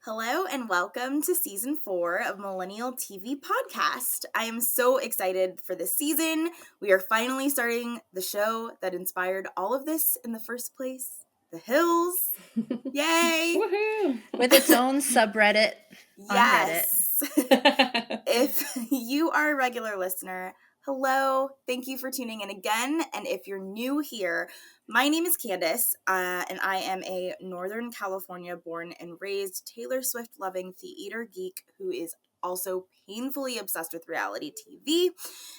Hello and welcome to season 4 of Millennial TV Podcast. I am so excited for this season. We are finally starting the show that inspired all of this in the first place, The Hills. Yay! Woohoo! With its own subreddit on Reddit. Yes. If you are a regular listener, hello. Thank you for tuning in again. And if you're new here, my name is Candace, and I am a Northern California born and raised Taylor Swift loving theater geek who is also painfully obsessed with reality TV.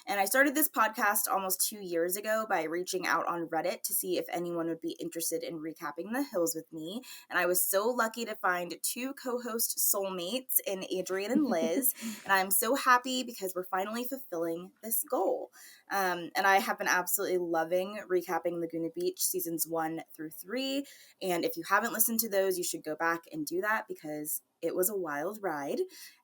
And I started this podcast almost 2 years ago by reaching out on Reddit to see if anyone would be interested in recapping The Hills with me. And I was so lucky to find 2 co-host soulmates in Adrian and Liz. And I'm so happy because we're finally fulfilling this goal. And I have been absolutely loving recapping Laguna Beach seasons 1 through 3. And if you haven't listened to those, you should go back and do that because it was a wild ride.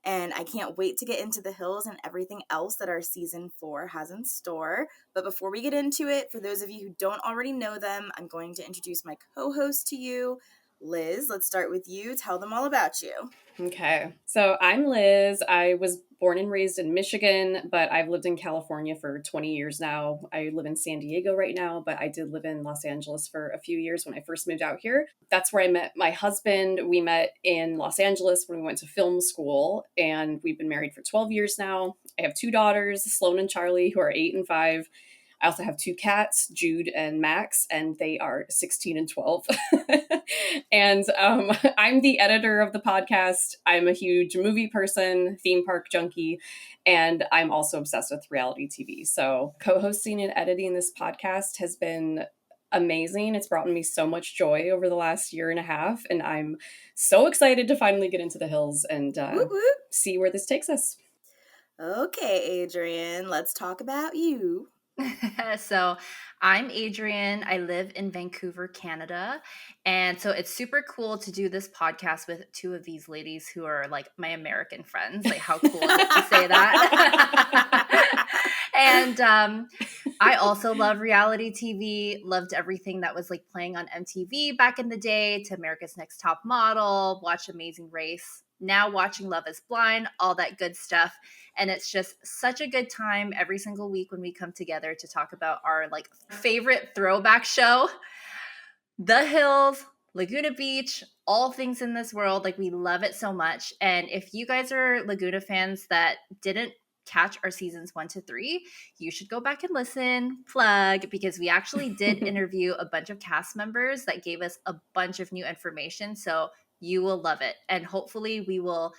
And I can't wait to get into The Hills and everything else that our season 4 has in store. But before we get into it, for those of you who don't already know them, I'm going to introduce my co-host to you. Liz, let's start with you. Tell them all about you. Okay, so I'm Liz. I was born and raised in Michigan, but I've lived in California for 20 years now. I live in San Diego right now, but I did live in Los Angeles for a few years when I first moved out here. That's where I met my husband. We met in Los Angeles when we went to film school, and we've been married for 12 years now. I have 2 daughters, Sloan and Charlie, who are 8 and 5. I also have 2 cats, Jude and Max, and they are 16 and 12. And I'm the editor of the podcast. I'm a huge movie person, theme park junkie, and I'm also obsessed with reality TV. So co-hosting and editing this podcast has been amazing. It's brought me so much joy over the last year and a half, and I'm so excited to finally get into The Hills and Whoop, whoop. see where this takes us. Okay, Adrian, let's talk about you. So I'm Adrian. I live in Vancouver, Canada. And so it's super cool to do this podcast with 2 of these ladies who are like my American friends. Like, how cool is it to say that? And I also love reality TV, loved everything that was like playing on MTV back in the day, to America's Next Top Model, watch Amazing Race, now watching Love is Blind, all that good stuff. And it's just such a good time every single week when we come together to talk about our like favorite throwback show, The Hills, Laguna Beach, all things in this world. Like, we love it so much. And if you guys are Laguna fans that didn't catch our seasons 1 to 3, you should go back and listen. Plug, because we actually did interview a bunch of cast members that gave us a bunch of new information. So you will love it. And hopefully we will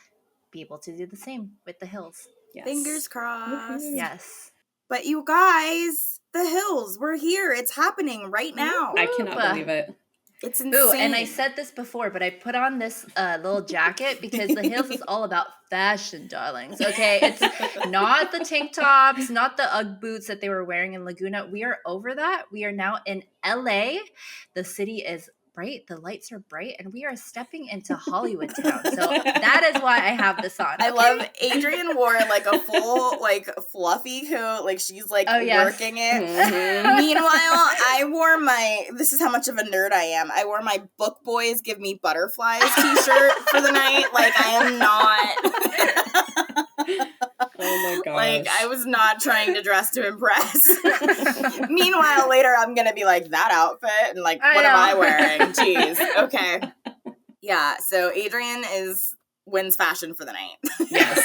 be able to do the same with The Hills. Yes. Fingers crossed. Woohoo. Yes. But you guys, The Hills, we're here. It's happening right now. I cannot believe it. It's insane. Ooh, and I said this before, but I put on this little jacket because The Hills is all about fashion, darlings. Okay, it's not the tank tops, not the Ugg boots that they were wearing in Laguna. We are over that. We are now in LA. The city is bright, the lights are bright, and we are stepping into Hollywood town. So that is why I have this on. I love Adrian wore like a full like fluffy coat, like she's like working it. Mhm. Meanwhile, I wore this is how much of a nerd I am. I wore my Book Boys Give Me Butterflies t-shirt for the night. Like, I am not Oh my gosh. like, I was not trying to dress to impress. Meanwhile, later I'm gonna be like, that outfit, and like, what am I wearing? Jeez. Okay. Yeah, so Adrian wins fashion for the night. Yes,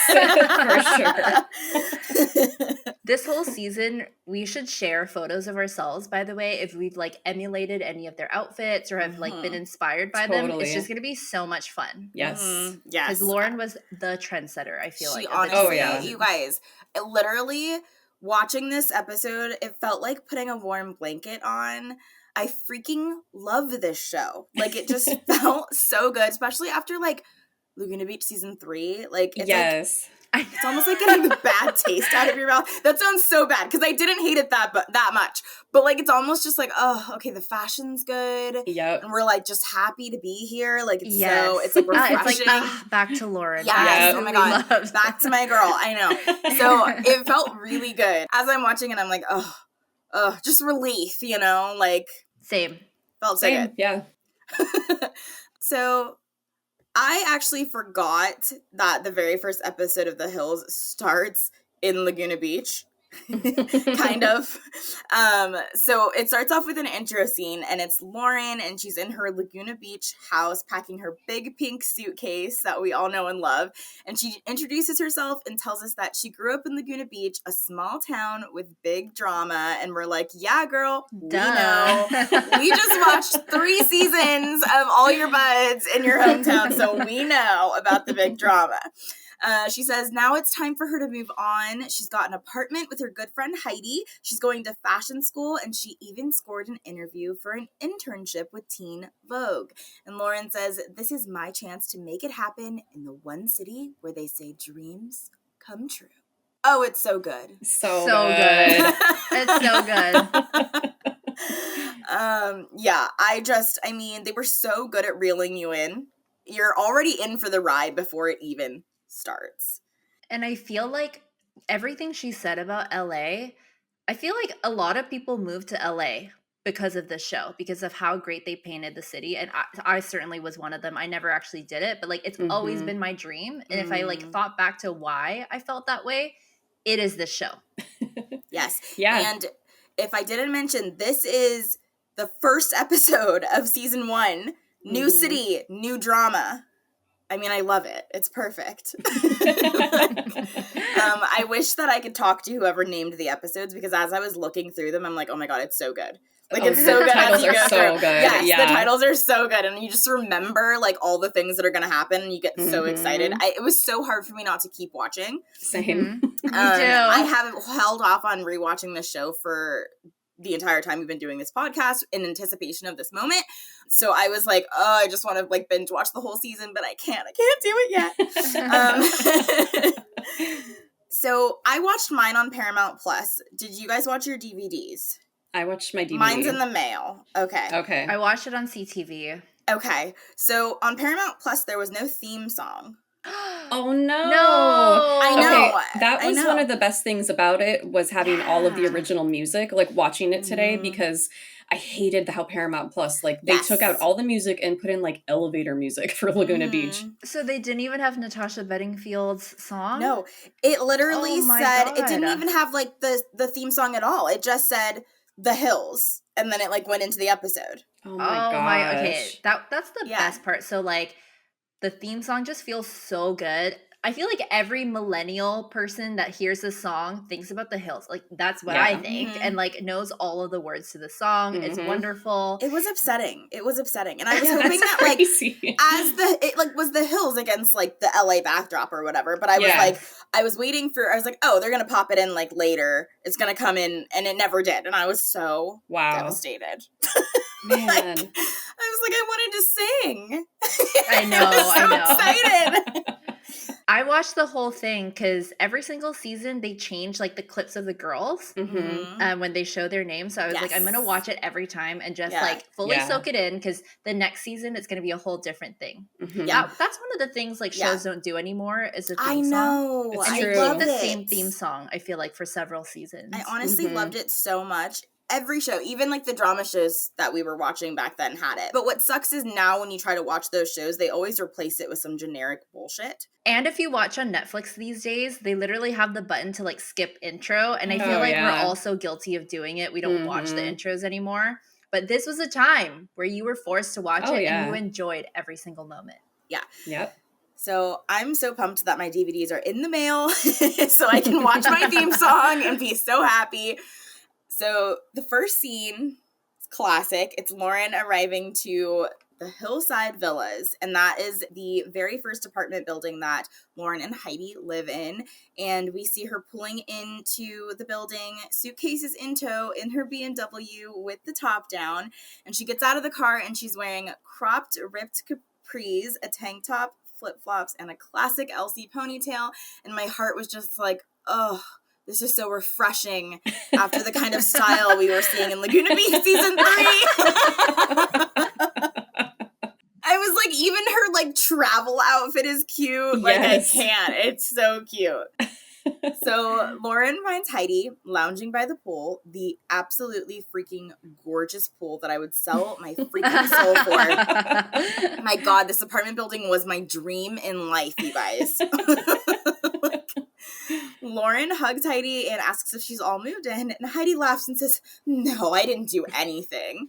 for sure. This whole season, we should share photos of ourselves, by the way, if we've like emulated any of their outfits or have like been inspired by them. It's just going to be so much fun. Yes. Yes. Because Lauren was the trendsetter, I feel She like. honestly, Oh, yeah. you guys, literally watching this episode, it felt like putting a warm blanket on. I freaking love this show. Like, it just felt so good, especially after like Laguna Beach season 3. Like, it's Yes. it's almost like getting the bad taste out of your mouth. That sounds so bad because I didn't hate it that much. But like, it's almost just like, oh, okay, the fashion's good. Yep. And we're like just happy to be here. Like, it's Yes. it's like refreshing. It's like, back to Lauren. Yes. Yep. Oh my God. Back to my girl. I know. So it felt really good. As I'm watching it, I'm like, oh, just relief, you know? Like, Same. felt so good. Yeah. So I actually forgot that the very first episode of The Hills starts in Laguna Beach. Kind of. So it starts off with an intro scene, and it's Lauren, and she's in her Laguna Beach house packing her big pink suitcase that we all know and love. And she introduces herself and tells us that she grew up in Laguna Beach, a small town with big drama. And we're like, yeah, girl, we know. We just watched 3 seasons of All Your Buds in your hometown, so we know about the big drama. She says now it's time for her to move on. She's got an apartment with her good friend Heidi. She's going to fashion school, and she even scored an interview for an internship with Teen Vogue. And Lauren says, this is my chance to make it happen in the one city where they say dreams come true. Oh, it's so good. So good. It's so good. Yeah, I mean, they were so good at reeling you in. You're already in for the ride before it even starts. And I feel like everything she said about LA, I feel like a lot of people moved to LA because of this show, because of how great they painted the city. And I certainly was one of them. I never actually did it, but like it's always been my dream. And if I like thought back to why I felt that way, it is this show. Yes. Yeah. And if I didn't mention, this is the first episode of season 1. New city, new drama. I mean, I love it. It's perfect. I wish that I could talk to whoever named the episodes, because as I was looking through them, I'm like, oh my God, it's so good. Like, it's so the good. titles are so good. Yes, yeah. The titles are so good. And you just remember, like, all the things that are going to happen, and you get so excited. It was so hard for me not to keep watching. Same. Me too. I have held off on rewatching the show for the entire time we've been doing this podcast in anticipation of this moment. So I was like, oh, I just want to like binge watch the whole season, but I can't do it yet. So I watched mine on Paramount Plus. Did you guys watch your DVDs? I watched my DVD. Mine's in the mail. Okay. I watched it on CTV. Okay. So on Paramount Plus, there was no theme song. Oh no. I know. Okay, that was one of the best things about it, was having all of the original music, like watching it today, because I hated how Paramount Plus, like they took out all the music and put in like elevator music for Laguna Beach. So they didn't even have Natasha Bedingfield's song? No, it literally said, God. It didn't even have like the theme song at all. It just said The Hills, and then it like went into the episode. Oh my gosh. Okay, that's the best part. So like the theme song just feels so good. I feel like every millennial person that hears this song thinks about The Hills. Like, that's what I think. And, like, knows all of the words to the song. It's wonderful. It was upsetting. And I was hoping that, like, it was The Hills against, like, the LA backdrop or whatever. But I was, like, I was like, oh, they're going to pop it in, like, later. It's going to come in. And it never did. And I was so devastated. Man. I was like, I wanted to sing. I know. I was so excited. I watched the whole thing because every single season they change like the clips of the girls when they show their names. So I was like, I'm going to watch it every time and just like fully soak it in, because the next season it's going to be a whole different thing. Yeah, that's one of the things like shows don't do anymore is a theme song. I know. It's true. I love the same theme song, I feel like, for several seasons. I honestly loved it so much. Every show, even like the drama shows that we were watching back then, had it. But what sucks is now when you try to watch those shows, they always replace it with some generic bullshit. And if you watch on Netflix these days, they literally have the button to like skip intro. And I feel like we're all so guilty of doing it. We don't watch the intros anymore. But this was a time where you were forced to watch it and you enjoyed every single moment. Yeah. Yep. So I'm so pumped that my DVDs are in the mail so I can watch my theme song and be so happy. So the first scene, classic. It's Lauren arriving to the Hillside Villas, and that is the very first apartment building that Lauren and Heidi live in. And we see her pulling into the building, suitcases in tow, in her BMW with the top down. And she gets out of the car and she's wearing cropped, ripped capris, a tank top, flip-flops, and a classic Elsie ponytail. And my heart was just like, oh, this is so refreshing after the kind of style we were seeing in Laguna Beach season 3. I was like, even her like travel outfit is cute. Like, I can't. It's so cute. So Lauren finds Heidi lounging by the pool, the absolutely freaking gorgeous pool that I would sell my freaking soul for. My God, this apartment building was my dream in life, you guys. Lauren hugs Heidi and asks if she's all moved in, and Heidi laughs and says, "No, I didn't do anything."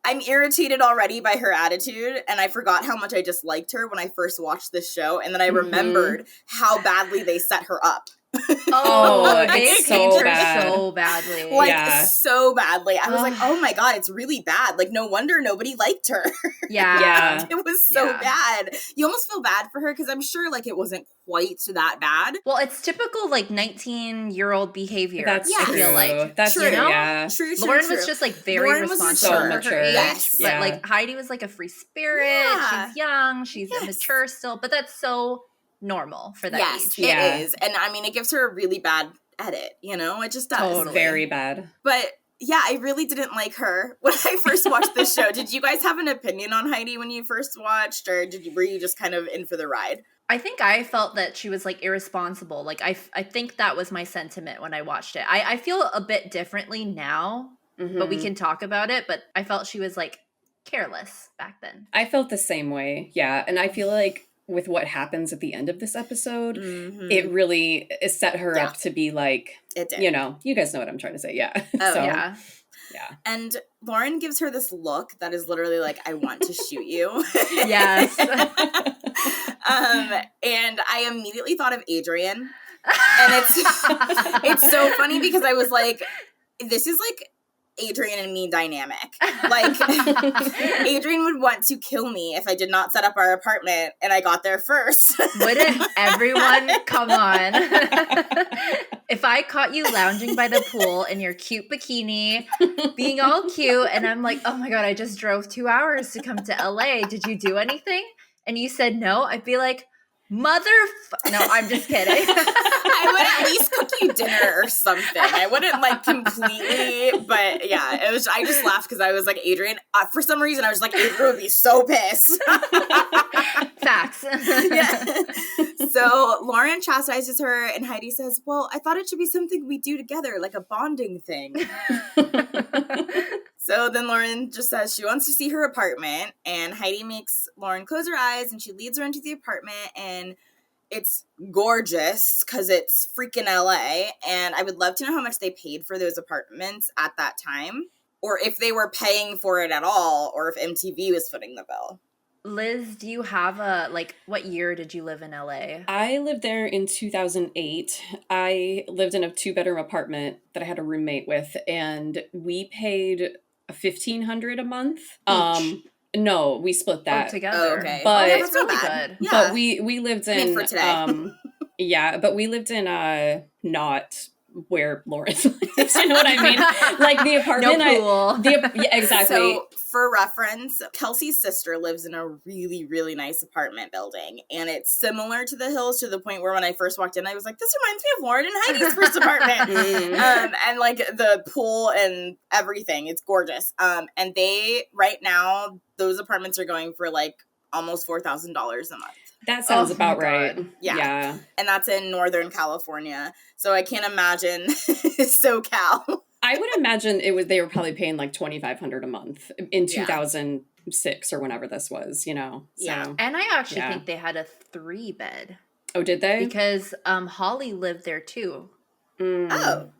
I'm irritated already by her attitude, and I forgot how much I disliked her when I first watched this show, and then I remembered how badly they set her up. They it's paint so her bad. so badly. Like, so badly. I was like, oh my God, it's really bad. Like, no wonder nobody liked her. Yeah. It was so bad. You almost feel bad for her because I'm sure, like, it wasn't quite that bad. Well, it's typical, like, 19-year-old behavior. That's I feel like. That's true. You know? Yeah. True. Lauren was just, like, very responsible for her age. Yes. But, like, Heidi was, like, a free spirit. Yeah. She's young. She's immature still. But that's so normal for that age. It is. And, I mean, it gives her a really bad edit, you know? It just does. Totally. Very bad. But yeah, I really didn't like her when I first watched this show. Did you guys have an opinion on Heidi when you first watched, or were you just kind of in for the ride? I think I felt that she was, like, irresponsible. Like, I think that was my sentiment when I watched it. I feel a bit differently now, but we can talk about it. But I felt she was, like, careless back then. I felt the same way. Yeah. And I feel like with what happens at the end of this episode, it really set her up to be like, it did. You know, you guys know what I'm trying to say. Yeah. Oh, so, yeah. And Lauren gives her this look that is literally like, I want to shoot you. Yes. And I immediately thought of Adrian. And it's so funny because I was like, this is like Adrian and me dynamic. Like, Adrian would want to kill me if I did not set up our apartment and I got there first. Wouldn't everyone? Come on. If I caught you lounging by the pool in your cute bikini, being all cute, and I'm like, oh my God, I just drove 2 hours to come to LA. Did you do anything? And you said no, I'd be like, no, I'm just kidding. I would at least cook you dinner or something. I wouldn't like completely, but yeah, it was. I just laughed because I was like, Adrian. For some reason, I was like, Adrian would be so pissed. Facts. Yeah. So Lauren chastises her, and Heidi says, "Well, I thought it should be something we do together, like a bonding thing." So then Lauren just says she wants to see her apartment, and Heidi makes Lauren close her eyes, and she leads her into the apartment, and it's gorgeous because it's freaking LA, and I would love to know how much they paid for those apartments at that time, or if they were paying for it at all, or if MTV was footing the bill. Liz, do you have what year did you live in LA? I lived there in 2008. I lived in a 2-bedroom apartment that I had a roommate with, and we paid $1,500 a month. Each? No, we split that together. Oh, okay. But that's really good. Yeah. But we lived in, I mean, for today. Yeah, but we lived in not where Lauren lives. You know what I mean? Like the apartment. No pool. Yeah, exactly. So for reference, Kelsey's sister lives in a really, really nice apartment building, and it's similar to the Hills to the point where when I first walked in, I was like, this reminds me of Lauren and Heidi's first apartment. And like the pool and everything, it's gorgeous. And right now, those apartments are going for like almost $4,000 a month. That sounds about right. Yeah. And that's in Northern California. So I can't imagine SoCal. I would imagine they were probably paying like $2,500 a month in 2006 or whenever this was, you know. So, yeah. And I actually think they had a 3-bed. Oh, did they? Because Holly lived there too. Oh.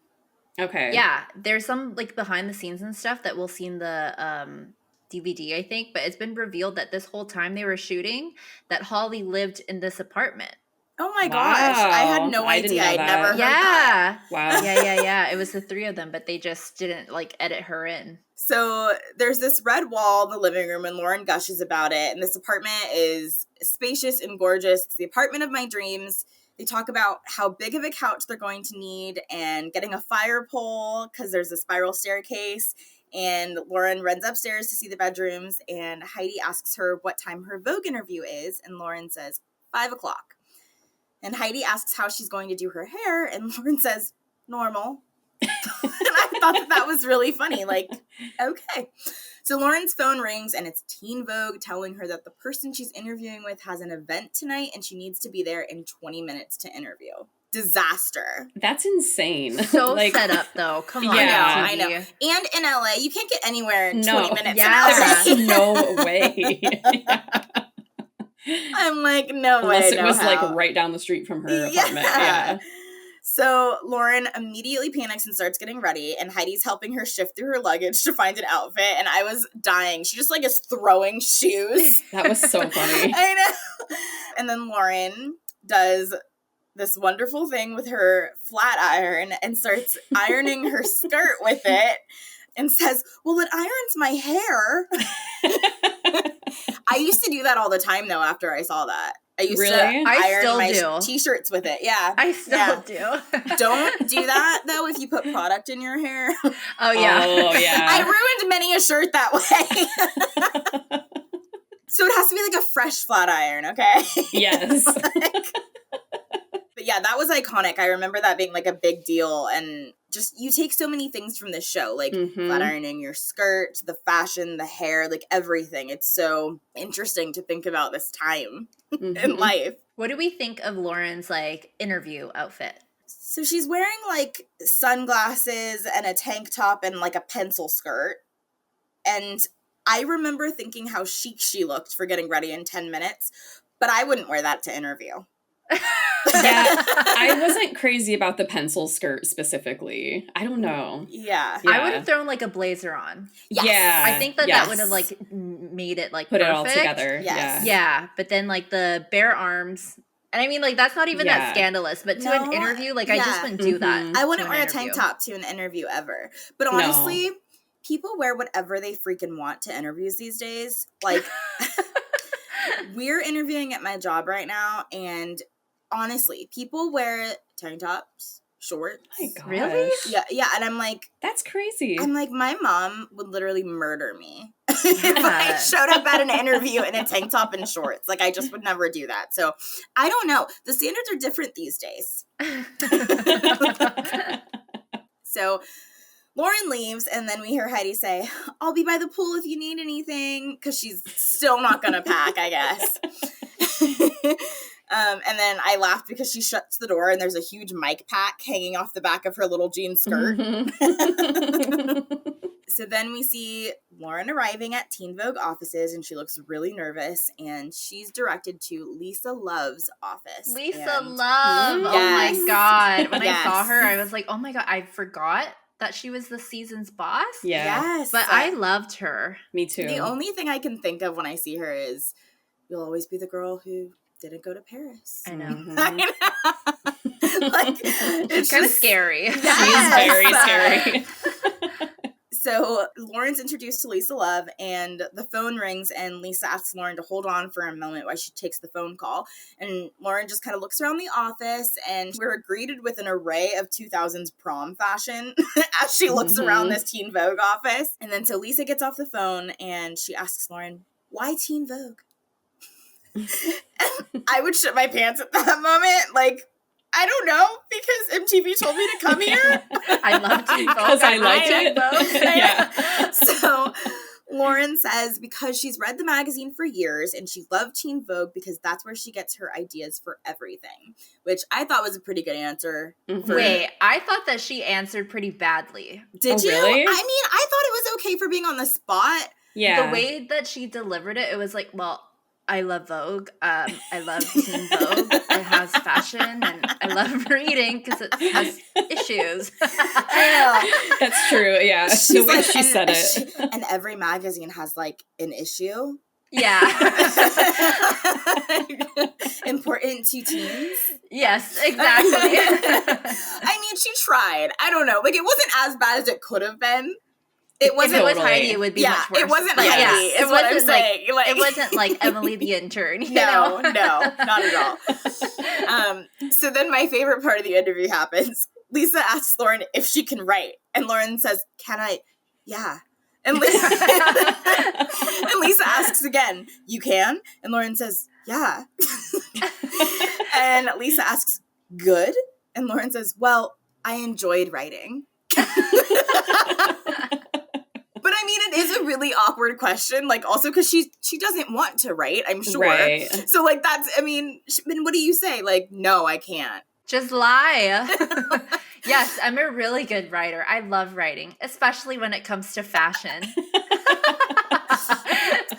Okay. Yeah. There's some like behind the scenes and stuff that we'll see in the DVD, I think, but it's been revealed that this whole time they were shooting that Holly lived in this apartment. Oh my gosh. I had no idea. I'd never heard that. Wow. Yeah. It was the 3 of them, but they just didn't like edit her in. So there's this red wall in the living room, and Lauren gushes about it. And this apartment is spacious and gorgeous. It's the apartment of my dreams. They talk about how big of a couch they're going to need and getting a fire pole because there's a spiral staircase. And Lauren runs upstairs to see the bedrooms, and Heidi asks her what time her Vogue interview is, and Lauren says 5:00. And Heidi asks how she's going to do her hair, and Lauren says normal. And I I thought that was really funny. Like, okay. So Lauren's phone rings and it's Teen Vogue telling her that the person she's interviewing with has an event tonight and she needs to be there in 20 minutes to interview. Disaster. That's insane. So set up, though. Come on. Yeah. I know. And in LA, you can't get anywhere in 20 minutes Yeah. in LA. There's no way. I'm like, no way. Unless it was how. like right down the street from her apartment. Yeah. So Lauren immediately panics and starts getting ready, and Heidi's helping her shift through her luggage to find an outfit, and I was dying. She just like is throwing shoes. That was so funny. I know. And then Lauren does this wonderful thing with her flat iron and starts ironing her skirt with it and says, well, it irons my hair. I used to do that all the time, though, after I saw that. I used to iron my t-shirts with it. Yeah. I still do. Don't do that, though, if you put product in your hair. Oh, yeah. Oh, yeah. I ruined many a shirt that way. So it has to be like a fresh flat iron, okay? Yes. But yeah, that was iconic. I remember that being like a big deal. And just, you take so many things from this show, like flat ironing your skirt, the fashion, the hair, like everything. It's so interesting to think about this time in life. What do we think of Lauren's like interview outfit? So she's wearing like sunglasses and a tank top and like a pencil skirt. And I remember thinking how chic she looked for getting ready in 10 minutes, but I wouldn't wear that to interview. Yeah, I wasn't crazy about the pencil skirt specifically. I don't know. Yeah. I would have thrown like a blazer on. Yes. Yeah. I think that would have like made it like put perfect. it all together. Yes. Yeah, but then like the bare arms, and I mean like that's not even that scandalous, but to an interview, like I just wouldn't do that. I wouldn't wear a tank top to an interview ever. But honestly, people wear whatever they freaking want to interviews these days. Like, we're interviewing at my job right now, and honestly, people wear tank tops, shorts. Oh my gosh. Really? Yeah, and I'm like, that's crazy. I'm like, my mom would literally murder me if I showed up at an interview in a tank top and shorts. Like, I just would never do that. So, I don't know. The standards are different these days. So, Lauren leaves, and then we hear Heidi say, I'll be by the pool if you need anything, because she's still not going to pack, I guess. And then I laughed because she shuts the door and there's a huge mic pack hanging off the back of her little jean skirt. So then we see Lauren arriving at Teen Vogue offices, and she looks really nervous, and she's directed to Lisa Love's office. Lisa Love! Yes. Oh my God. When I saw her, I was like, oh my God, I forgot that she was the season's boss. Yeah. Yes. But I loved her. Me too. The only thing I can think of when I see her is, you'll always be the girl who didn't go to Paris. I know. I know. Like, it's kind of scary. Yes. She is very scary. So Lauren's introduced to Lisa Love, and the phone rings, and Lisa asks Lauren to hold on for a moment while she takes the phone call. And Lauren just kind of looks around the office, and we're greeted with an array of 2000s prom fashion as she looks around this Teen Vogue office. And then so Lisa gets off the phone, and she asks Lauren, why Teen Vogue? And I would shit my pants at that moment. Like, I don't know, because MTV told me to come here. I love Teen Vogue. Because I liked it. Yeah. So Lauren says because she's read the magazine for years and she loved Teen Vogue because that's where she gets her ideas for everything, which I thought was a pretty good answer. Wait, I thought that she answered pretty badly. Did you? Really? I mean, I thought it was okay for being on the spot. Yeah. The way that she delivered it, it was like, well, I love Vogue. I love Teen Vogue. It has fashion, and I love reading because it has issues. I know. That's true. Yeah. She's the way like, she said it. And every magazine has like an issue. Yeah. Important to teens. Yes, exactly. I mean, she tried. I don't know. Like, it wasn't as bad as it could have been. It wasn't. If it was Heidi, it would be much worse. It wasn't Heidi. Yeah, Is what I'm saying. Like, it wasn't like Emily the intern. No, not at all. So then my favorite part of the interview happens. Lisa asks Lauren if she can write, and Lauren says, "Can I?" Yeah. And Lisa asks again, "You can?" And Lauren says, "Yeah." And Lisa asks, "Good?" And Lauren says, "Well, I enjoyed writing." But I mean, it is a really awkward question, like, also because she doesn't want to write, I'm sure. Right. So, like, that's, I mean, what do you say? Like, no, I can't. Just lie. Yes, I'm a really good writer. I love writing, especially when it comes to fashion.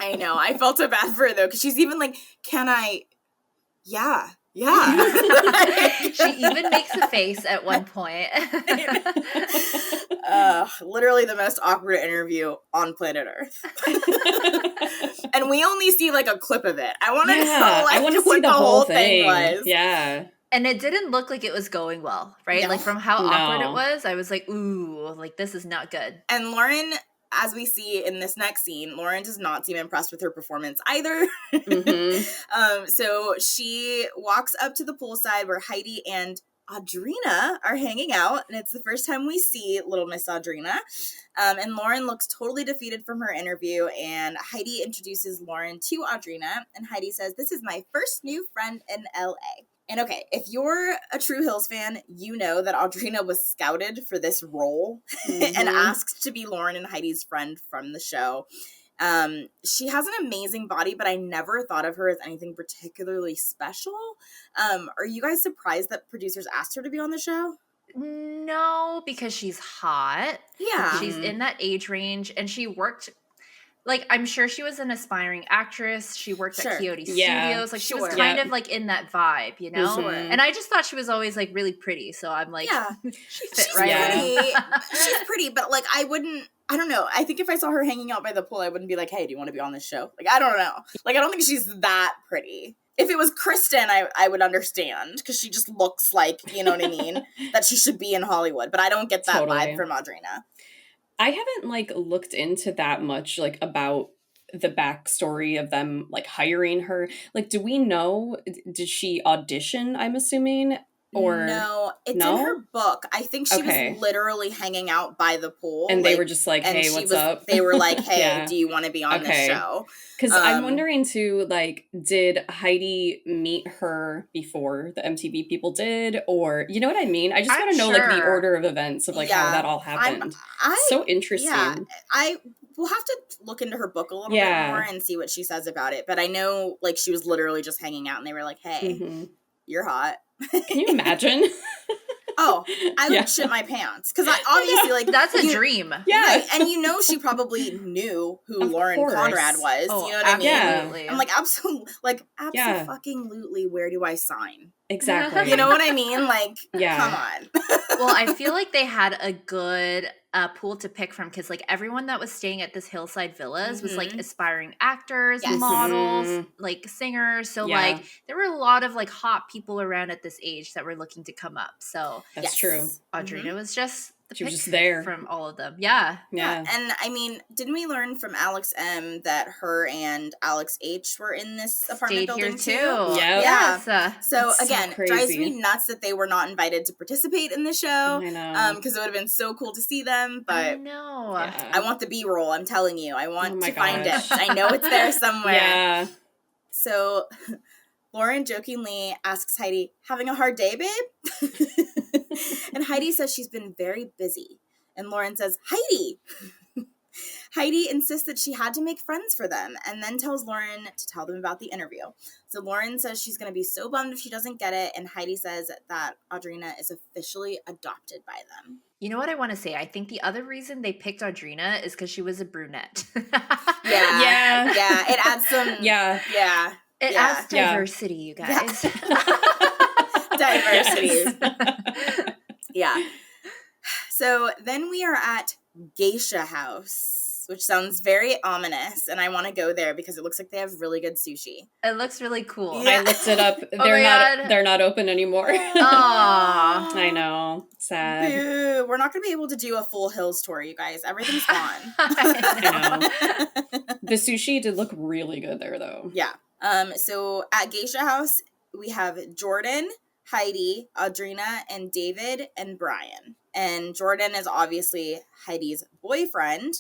I know. I felt so bad for her, though, because she's even like, can I? Yeah. She even makes a face at one point. Literally the most awkward interview on planet Earth. And we only see like a clip of it. I want to know like what the whole thing was. Yeah. And it didn't look like it was going well, right? No. Like from how awkward it was, I was like, ooh, like this is not good. And Lauren, as we see in this next scene, Lauren does not seem impressed with her performance either. Mm-hmm. So she walks up to the poolside where Heidi and Audrina are hanging out, and it's the first time we see little Miss Audrina. And Lauren looks totally defeated from her interview, and Heidi introduces Lauren to Audrina, and Heidi says, "This is my first new friend in LA." And okay, if you're a true Hills fan, you know that Audrina was scouted for this role and asked to be Lauren and Heidi's friend from the show. She has an amazing body, but I never thought of her as anything particularly special. Are you guys surprised that producers asked her to be on the show? No, because she's hot. Yeah. She's in that age range, and she worked... Like, I'm sure she was an aspiring actress. She worked at Coyote Studios. Like, she was kind of, like, in that vibe, you know? Sure. And I just thought she was always, like, really pretty. So I'm like, she fit She's right pretty. She's pretty, but, like, I don't know. I think if I saw her hanging out by the pool, I wouldn't be like, hey, do you want to be on this show? Like, I don't know. Like, I don't think she's that pretty. If it was Kristen, I would understand, because she just looks like, you know what I mean, that she should be in Hollywood. But I don't get that vibe from Audrina. I haven't, like, looked into that much, like, about the backstory of them, like, hiring her. Like, do we know, did she audition, I'm assuming? Or no, it's in her book. I think she was literally hanging out by the pool. And they were just like, hey, what's up? They were like, hey, do you want to be on this show? Because I'm wondering, too, like, did Heidi meet her before the MTV people did? Or, you know what I mean? I just want to know, like, the order of events of, like, how that all happened. So interesting. Yeah, we'll have to look into her book a little bit more and see what she says about it. But I know, like, she was literally just hanging out, and they were like, hey, you're hot. Can you imagine? Oh, I would shit my pants. Because I obviously, like... That's a dream. Yeah. Right? And you know she probably knew who Lauren Conrad was. Oh, you know what I mean? Absolutely. I'm like, absolutely, where do I sign? Exactly. You know what I mean? Like, come on. Well, I feel like they had a good pool to pick from, because like everyone that was staying at this hillside villas was like aspiring actors, models, like singers. So like there were a lot of like hot people around at this age that were looking to come up. So that's true. Audrina was just she was just there from all of them. Yeah. And I mean, didn't we learn from Alex M that her and Alex H were in this apartment building too? Yeah. So again, drives me nuts that they were not invited to participate in the show. I know. Because it would have been so cool to see them. But I know. I want the B-roll. I'm telling you, I want to find it. I know it's there somewhere. Yeah. So Lauren jokingly asks Heidi, having a hard day, babe? And Heidi says she's been very busy. And Lauren says, Heidi! Heidi insists that she had to make friends for them, and then tells Lauren to tell them about the interview. So Lauren says she's going to be so bummed if she doesn't get it, and Heidi says that Audrina is officially adopted by them. You know what I want to say? I think the other reason they picked Audrina is because she was a brunette. Yeah. It adds some... Yeah. It adds diversity, you guys. Diversity. Yeah. So then we are at Geisha House, which sounds very ominous, and I want to go there because it looks like they have really good sushi. It looks really cool. I looked it up. They're not open anymore. Aww. I know. Sad. Boo. We're not going to be able to do a full Hills tour, you guys. Everything's gone. I know. The sushi did look really good there, though. Yeah. So at Geisha House, we have Jordan, Heidi, Audrina, and David, and Brian. And Jordan is obviously Heidi's boyfriend.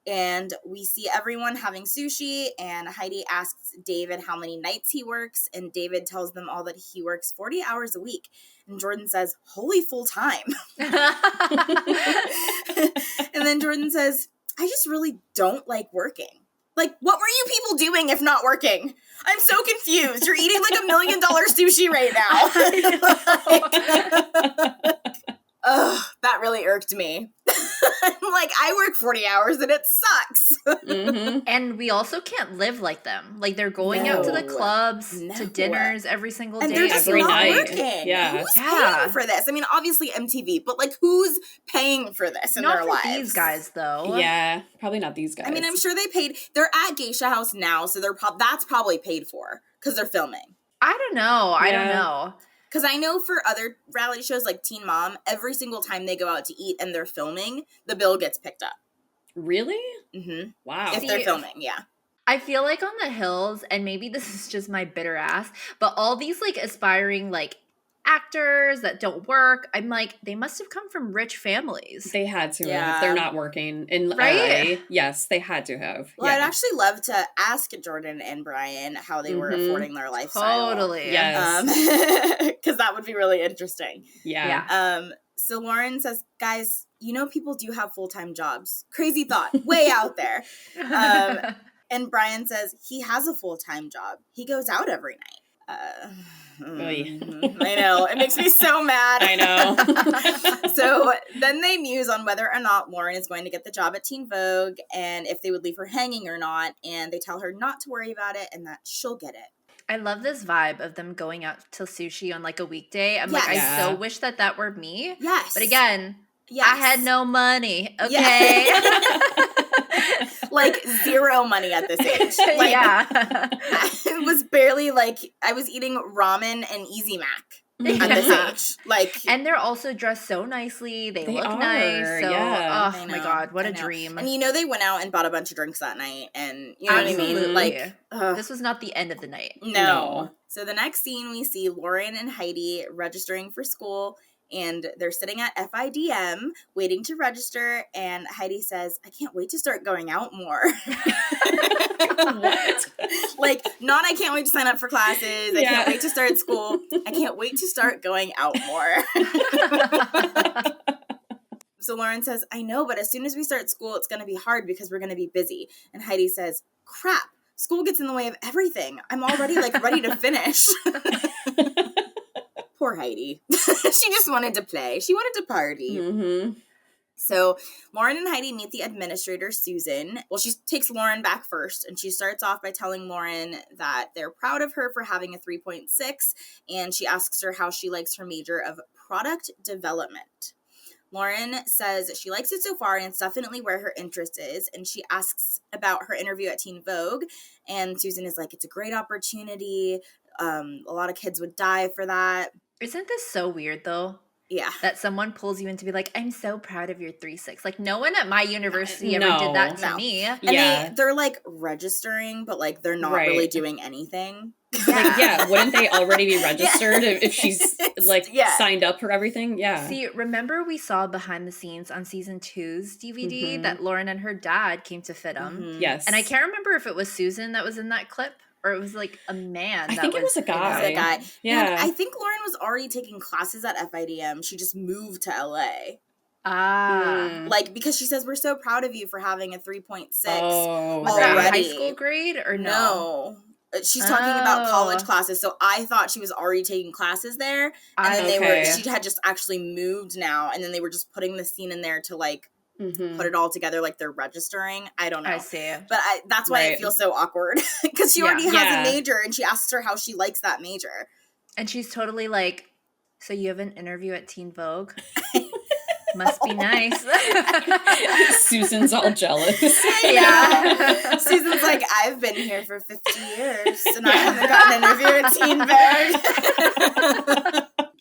And we see everyone having sushi, and Heidi asks David how many nights he works, and David tells them all that he works 40 hours a week. And Jordan says, holy full time. And then Jordan says, I just really don't like working. Like, what were you people doing if not working? I'm so confused. You're eating like $1 million sushi right now. Ugh, that really irked me. Like, I work 40 hours and it sucks. Mm-hmm. And we also can't live like them. Like, they're going out to the clubs, to dinners every single day. And they're just every not night. working. Yeah. Who's paying for this? I mean, obviously MTV, but like, who's paying for this in their lives? Not for these guys, though. Yeah, probably not these guys. I mean, I'm sure they paid. They're at Geisha House now, so that's probably paid for because they're filming. I don't know. I don't know. Because I know for other reality shows like Teen Mom, every single time they go out to eat and they're filming, the bill gets picked up. Really? Mm-hmm. Wow. If they're filming, yeah. I feel like on the hills, and maybe this is just my bitter ass, but all these like aspiring like actors that don't work, I'm like, they must have come from rich families. They had to have. If they're not working in right? LA. Yes, they had to have. Well, I'd actually love to ask Jordan and Brian how they were affording their lifestyle. Totally. Yes. Because that would be really interesting. Yeah. So Lauren says, guys, you know people do have full-time jobs. Crazy thought. Way out there. And Brian says, he has a full-time job. He goes out every night. I know. It makes me so mad. I know. So then they muse on whether or not Lauren is going to get the job at Teen Vogue and if they would leave her hanging or not. And they tell her not to worry about it and that she'll get it. I love this vibe of them going out to sushi on like a weekday. I'm like, I so wish that were me. Yes. But again, I had no money. Okay. Yes. Like zero money at this age. Like, it was barely like I was eating ramen and Easy Mac at this age. Like, and they're also dressed so nicely. They look nice. So, oh my God, what a dream. And they went out and bought a bunch of drinks that night. And you know what I mean? Like, this was not the end of the night. No. So the next scene, we see Lauren and Heidi registering for school. And they're sitting at FIDM waiting to register. And Heidi says, I can't wait to start going out more. What? Like, not I can't wait to sign up for classes. I can't wait to start school. I can't wait to start going out more. So Lauren says, I know, but as soon as we start school, it's going to be hard because we're going to be busy. And Heidi says, crap, school gets in the way of everything. I'm already like ready to finish. Poor Heidi. She just wanted to play. She wanted to party. Mm-hmm. So Lauren and Heidi meet the administrator, Susan. Well, she takes Lauren back first, and she starts off by telling Lauren that they're proud of her for having a 3.6, and she asks her how she likes her major of product development. Lauren says she likes it so far, and it's definitely where her interest is, and she asks about her interview at Teen Vogue, and Susan is like, it's a great opportunity. A lot of kids would die for that. Isn't this so weird, though? Yeah. That someone pulls you in to be like, I'm so proud of your 3.6. Like, no one at my university ever did that to me. And they're like registering, but like they're not really doing anything. Like, wouldn't they already be registered if she's like signed up for everything? Yeah. See, remember we saw behind the scenes on season 2's DVD that Lauren and her dad came to fit them? Mm-hmm. Yes. And I can't remember if it was Susan that was in that clip. Or it was like a man. I think it was a guy. It was a guy. Yeah. And I think Lauren was already taking classes at FIDM. She just moved to LA. Like, because she says, we're so proud of you for having a 3.6 was that high school grade or no? She's talking about college classes. So I thought she was already taking classes there. And then she had just actually moved now. And then they were just putting the scene in there to like, put it all together like they're registering. I don't know. I see. But that's why it feels so awkward. Because she already has a major and she asks her how she likes that major. And she's totally like, so you have an interview at Teen Vogue? Must be nice. Susan's all jealous. Yeah. Susan's like, I've been here for 50 years and I haven't gotten an interview at Teen Vogue.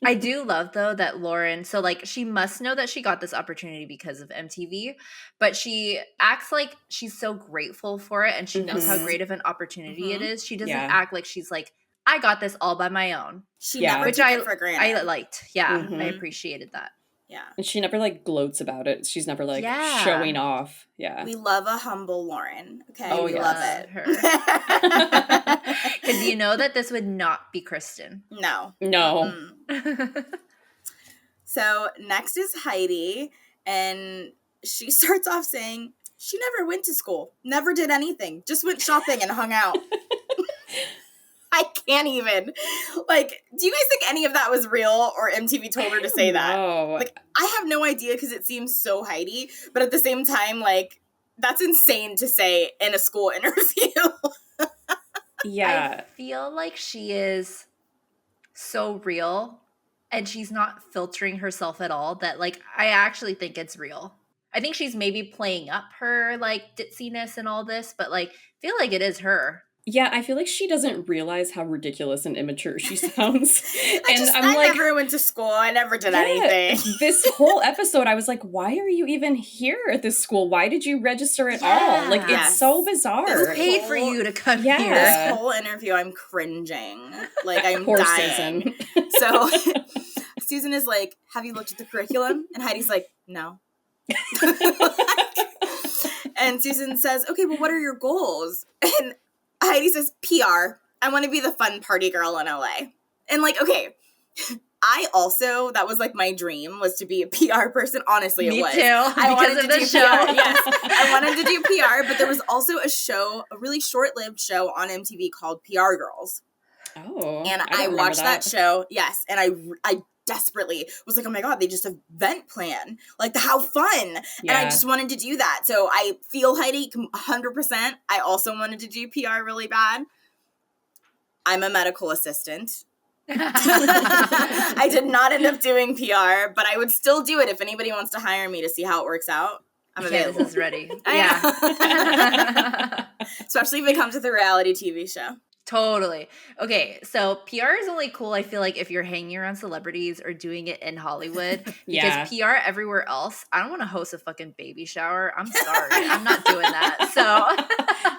I do love, though, that Lauren, so, like, she must know that she got this opportunity because of MTV, but she acts like she's so grateful for it and she knows how great of an opportunity it is. She doesn't act like she's like, I got this all by my own. She never took it for granted. I liked. Yeah, I appreciated that. Yeah. And she never, like, gloats about it. She's never, like, showing off. Yeah. We love a humble Lauren. Okay, Oh, we love it. Because you know that this would not be Kristen. No. So next is Heidi, and she starts off saying she never went to school, never did anything, just went shopping and hung out. I can't even. Like, do you guys think any of that was real, or MTV told her to say that? Like, I have no idea because it seems so Heidi, but at the same time, like, that's insane to say in a school interview. Yeah. I feel like she is so real, and she's not filtering herself at all, that, like, I actually think it's real. I think she's maybe playing up her, like, ditziness and all this, but, like, I feel like it is her. Yeah, I feel like she doesn't realize how ridiculous and immature she sounds. I never went to school. I never did anything. This whole episode, I was like, why are you even here at this school? Why did you register at all? Like, it's so bizarre. Who paid for you to come here? This whole interview, I'm cringing. Like, I'm Poor dying. Susan. So Susan is like, have you looked at the curriculum? And Heidi's like, no. And Susan says, okay, well, what are your goals? And Heidi says, PR. I want to be the fun party girl in LA. And, like, okay, I also, that was, like, my dream, was to be a PR person. Honestly, Me it was. too, because of the show. PR. Yes, I wanted to do PR, but there was also a show, a really short-lived show on MTV called PR Girls. Oh, and I watched that show. Yes, and I desperately was like, oh my God, they just event plan. Like, how fun. Yeah. And I just wanted to do that. So I feel Heidi 100%. I also wanted to do PR really bad. I'm a medical assistant. I did not end up doing PR, but I would still do it if anybody wants to hire me to see how it works out. I'm available. This is ready. Yeah. Especially if it comes with a reality TV show. Totally. Okay, so PR is only cool, I feel like, if you're hanging around celebrities or doing it in Hollywood. Because PR everywhere else, I don't want to host a fucking baby shower. I'm sorry. I'm not doing that. So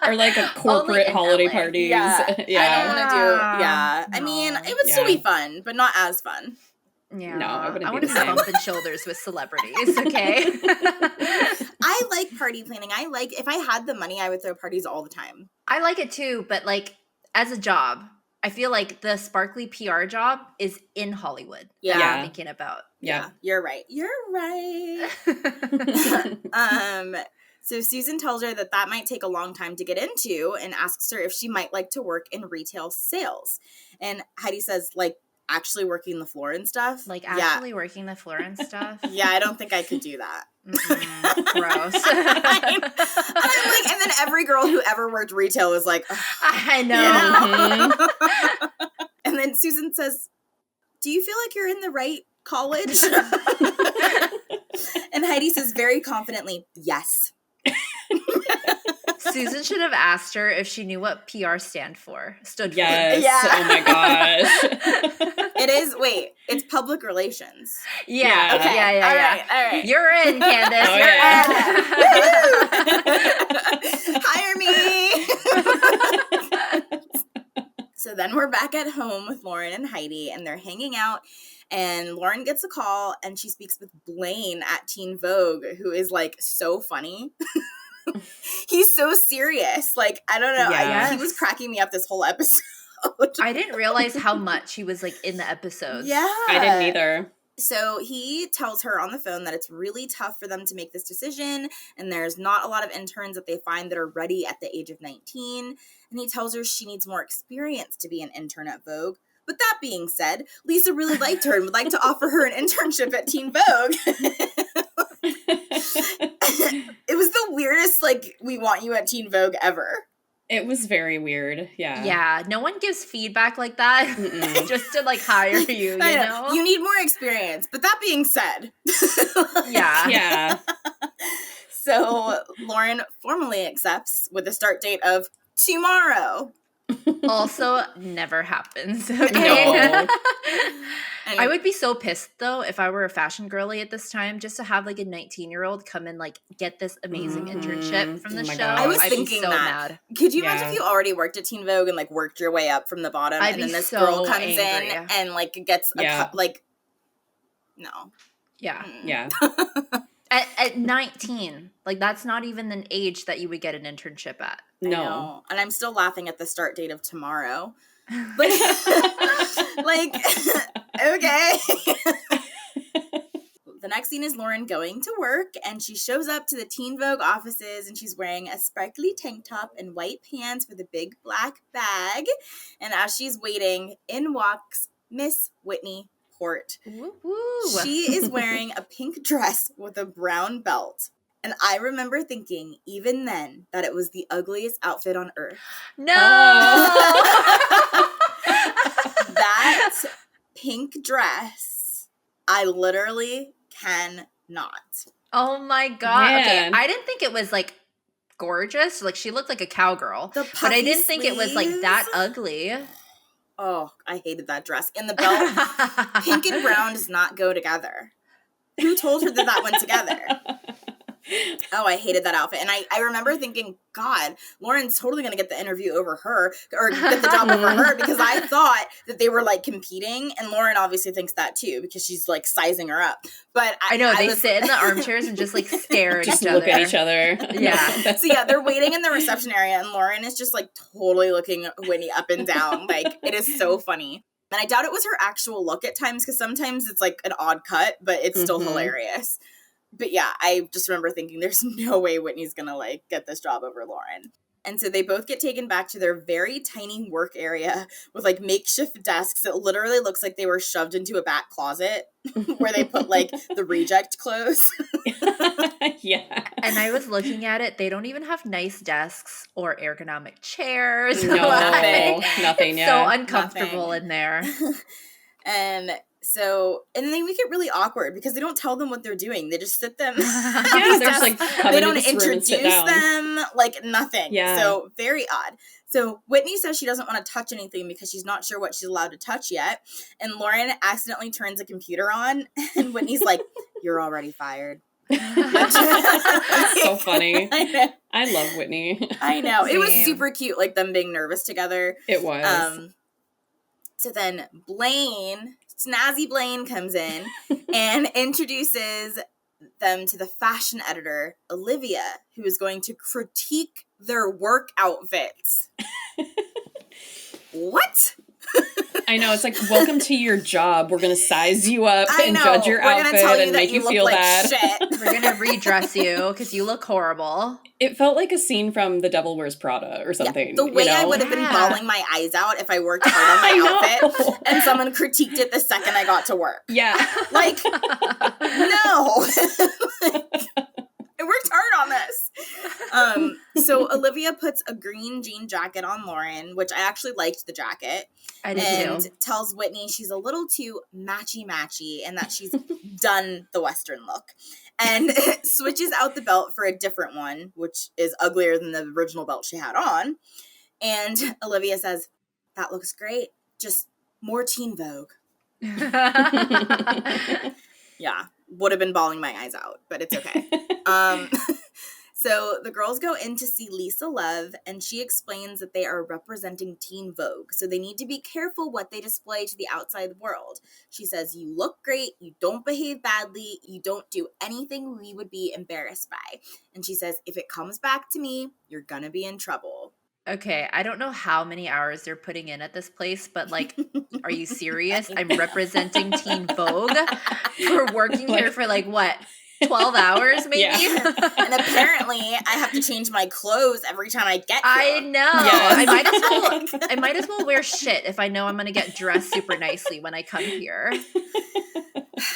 or like a corporate holiday parties. Yeah. I don't want to do I mean, it would still be fun, but not as fun. Yeah. No, I wouldn't want to be bumping shoulders with celebrities, okay? I like party planning. If I had the money, I would throw parties all the time. I like it too, but, like, as a job, I feel like the sparkly PR job is in Hollywood. Yeah. That I'm thinking about. Yeah. You're right. So Susan tells her that might take a long time to get into and asks her if she might like to work in retail sales. And Heidi says, like, actually working the floor and stuff. Like, actually working the floor and stuff? Yeah, I don't think I could do that. Gross. I'm like, and then every girl who ever worked retail is like, I know. Mm-hmm. And then Susan says, do you feel like you're in the right college? And Heidi says very confidently, yes. Susan should have asked her if she knew what PR stood for. Yes. Yeah. Oh my gosh. It is. Wait, it's public relations. Yeah. Okay. Yeah. All right. You're in, Candace. Oh, You're in. Hire me. So then we're back at home with Lauren and Heidi, and they're hanging out. And Lauren gets a call, and she speaks with Blaine at Teen Vogue, who is, like, so funny. He's so serious. Like, I don't know. Yes. He was cracking me up this whole episode. I didn't realize how much he was, like, in the episodes. Yeah. I didn't either. So he tells her on the phone that it's really tough for them to make this decision, and there's not a lot of interns that they find that are ready at the age of 19. And he tells her she needs more experience to be an intern at Vogue. But that being said, Lisa really liked her and would like to offer her an internship at Teen Vogue. It was the weirdest, like, we want you at Teen Vogue ever. It was very weird. Yeah. Yeah. No one gives feedback like that just to, like, hire you, you know? You need more experience. But that being said. Yeah. Yeah. So Lauren formally accepts with a start date of tomorrow. Also never happens. Okay. No. I would be so pissed, though, if I were a fashion girly at this time, just to have, like, a 19-year-old come and, like, get this amazing internship from the show. God. I was I'd thinking be so that. mad. Could you imagine if you already worked at Teen Vogue and, like, worked your way up from the bottom, and then this girl comes in and, like, gets a no. Yeah. Yeah. At 19, like that's not even an age that you would get an internship at. I No. know. And I'm still laughing at the start date of tomorrow. Like, like okay. The next scene is Lauren going to work, and she shows up to the Teen Vogue offices, and she's wearing a sparkly tank top and white pants with a big black bag. And as she's waiting, in walks Miss Whitney Port. Woo-woo. She is wearing a pink dress with a brown belt. And I remember thinking, even then, that it was the ugliest outfit on earth. No! That pink dress, I literally cannot. Oh my God. Man. Okay, I didn't think it was like gorgeous. Like she looked like a cowgirl. The But I puffy didn't think it was like that sleeves. ugly. Oh, I hated that dress. And the belt, pink and brown does not go together. Who told her that went together? Oh, I hated that outfit. And I remember thinking, God, Lauren's totally going to get the interview over her, or get the job over her, because I thought that they were like competing. And Lauren obviously thinks that too, because she's like sizing her up. But I know, they was, sit in the armchairs and just like stare at Just each look other. at each other. Yeah. So yeah, they're waiting in the reception area, and Lauren is just like totally looking Whitney up and down. Like, it is so funny. And I doubt it was her actual look at times, because sometimes it's like an odd cut, but it's still hilarious. But yeah, I just remember thinking there's no way Whitney's gonna like get this job over Lauren. And so they both get taken back to their very tiny work area with like makeshift desks. It literally looks like they were shoved into a back closet where they put like the reject clothes. Yeah. And I was looking at it, they don't even have nice desks or ergonomic chairs. No, Nothing. nothing. It's Yeah. so uncomfortable Nothing. in there. And they make it really awkward because they don't tell them what they're doing. They just sit them. Yeah, they're just like, come they into don't this room and introduce sit down. them, like nothing. Yeah. So very odd. So Whitney says she doesn't want to touch anything because she's not sure what she's allowed to touch yet. And Lauren accidentally turns a computer on, and Whitney's like, "You're already fired." That's so funny. I know. I love Whitney. I know. It was Same. super cute, like them being nervous together. It was. So then Blaine, snazzy Blaine, comes in and introduces them to the fashion editor, Olivia, who is going to critique their work outfits. What? I know. It's like, welcome to your job. We're going to size you up I and know. judge your We're gonna outfit tell you and that make you look feel like bad. shit. We're gonna redress you because you look horrible. It felt like a scene from The Devil Wears Prada or something. Yeah, the way I would have been Yeah. bawling my eyes out if I worked hard on my I know. outfit and someone critiqued it the second I got to work. Yeah. Like, no. I worked hard on this. So Olivia puts a green jean jacket on Lauren, which I actually liked the jacket, I did and too. tells Whitney she's a little too matchy-matchy and that she's done the Western look. And switches out the belt for a different one, which is uglier than the original belt she had on. And Olivia says, "That looks great. Just more Teen Vogue." Yeah, would have been bawling my eyes out, but it's okay. So the girls go in to see Lisa Love, and she explains that they are representing Teen Vogue, so they need to be careful what they display to the outside world. She says, "You look great, you don't behave badly, you don't do anything we would be embarrassed by." And she says, "If it comes back to me, you're gonna be in trouble." Okay, I don't know how many hours they're putting in at this place, but like, are you serious? I'm representing Teen Vogue. We're working here for like what, 12 hours maybe? Yeah. And apparently I have to change my clothes every time I get I here. know. Yes. I might as well wear shit if I know I'm gonna get dressed super nicely when I come here.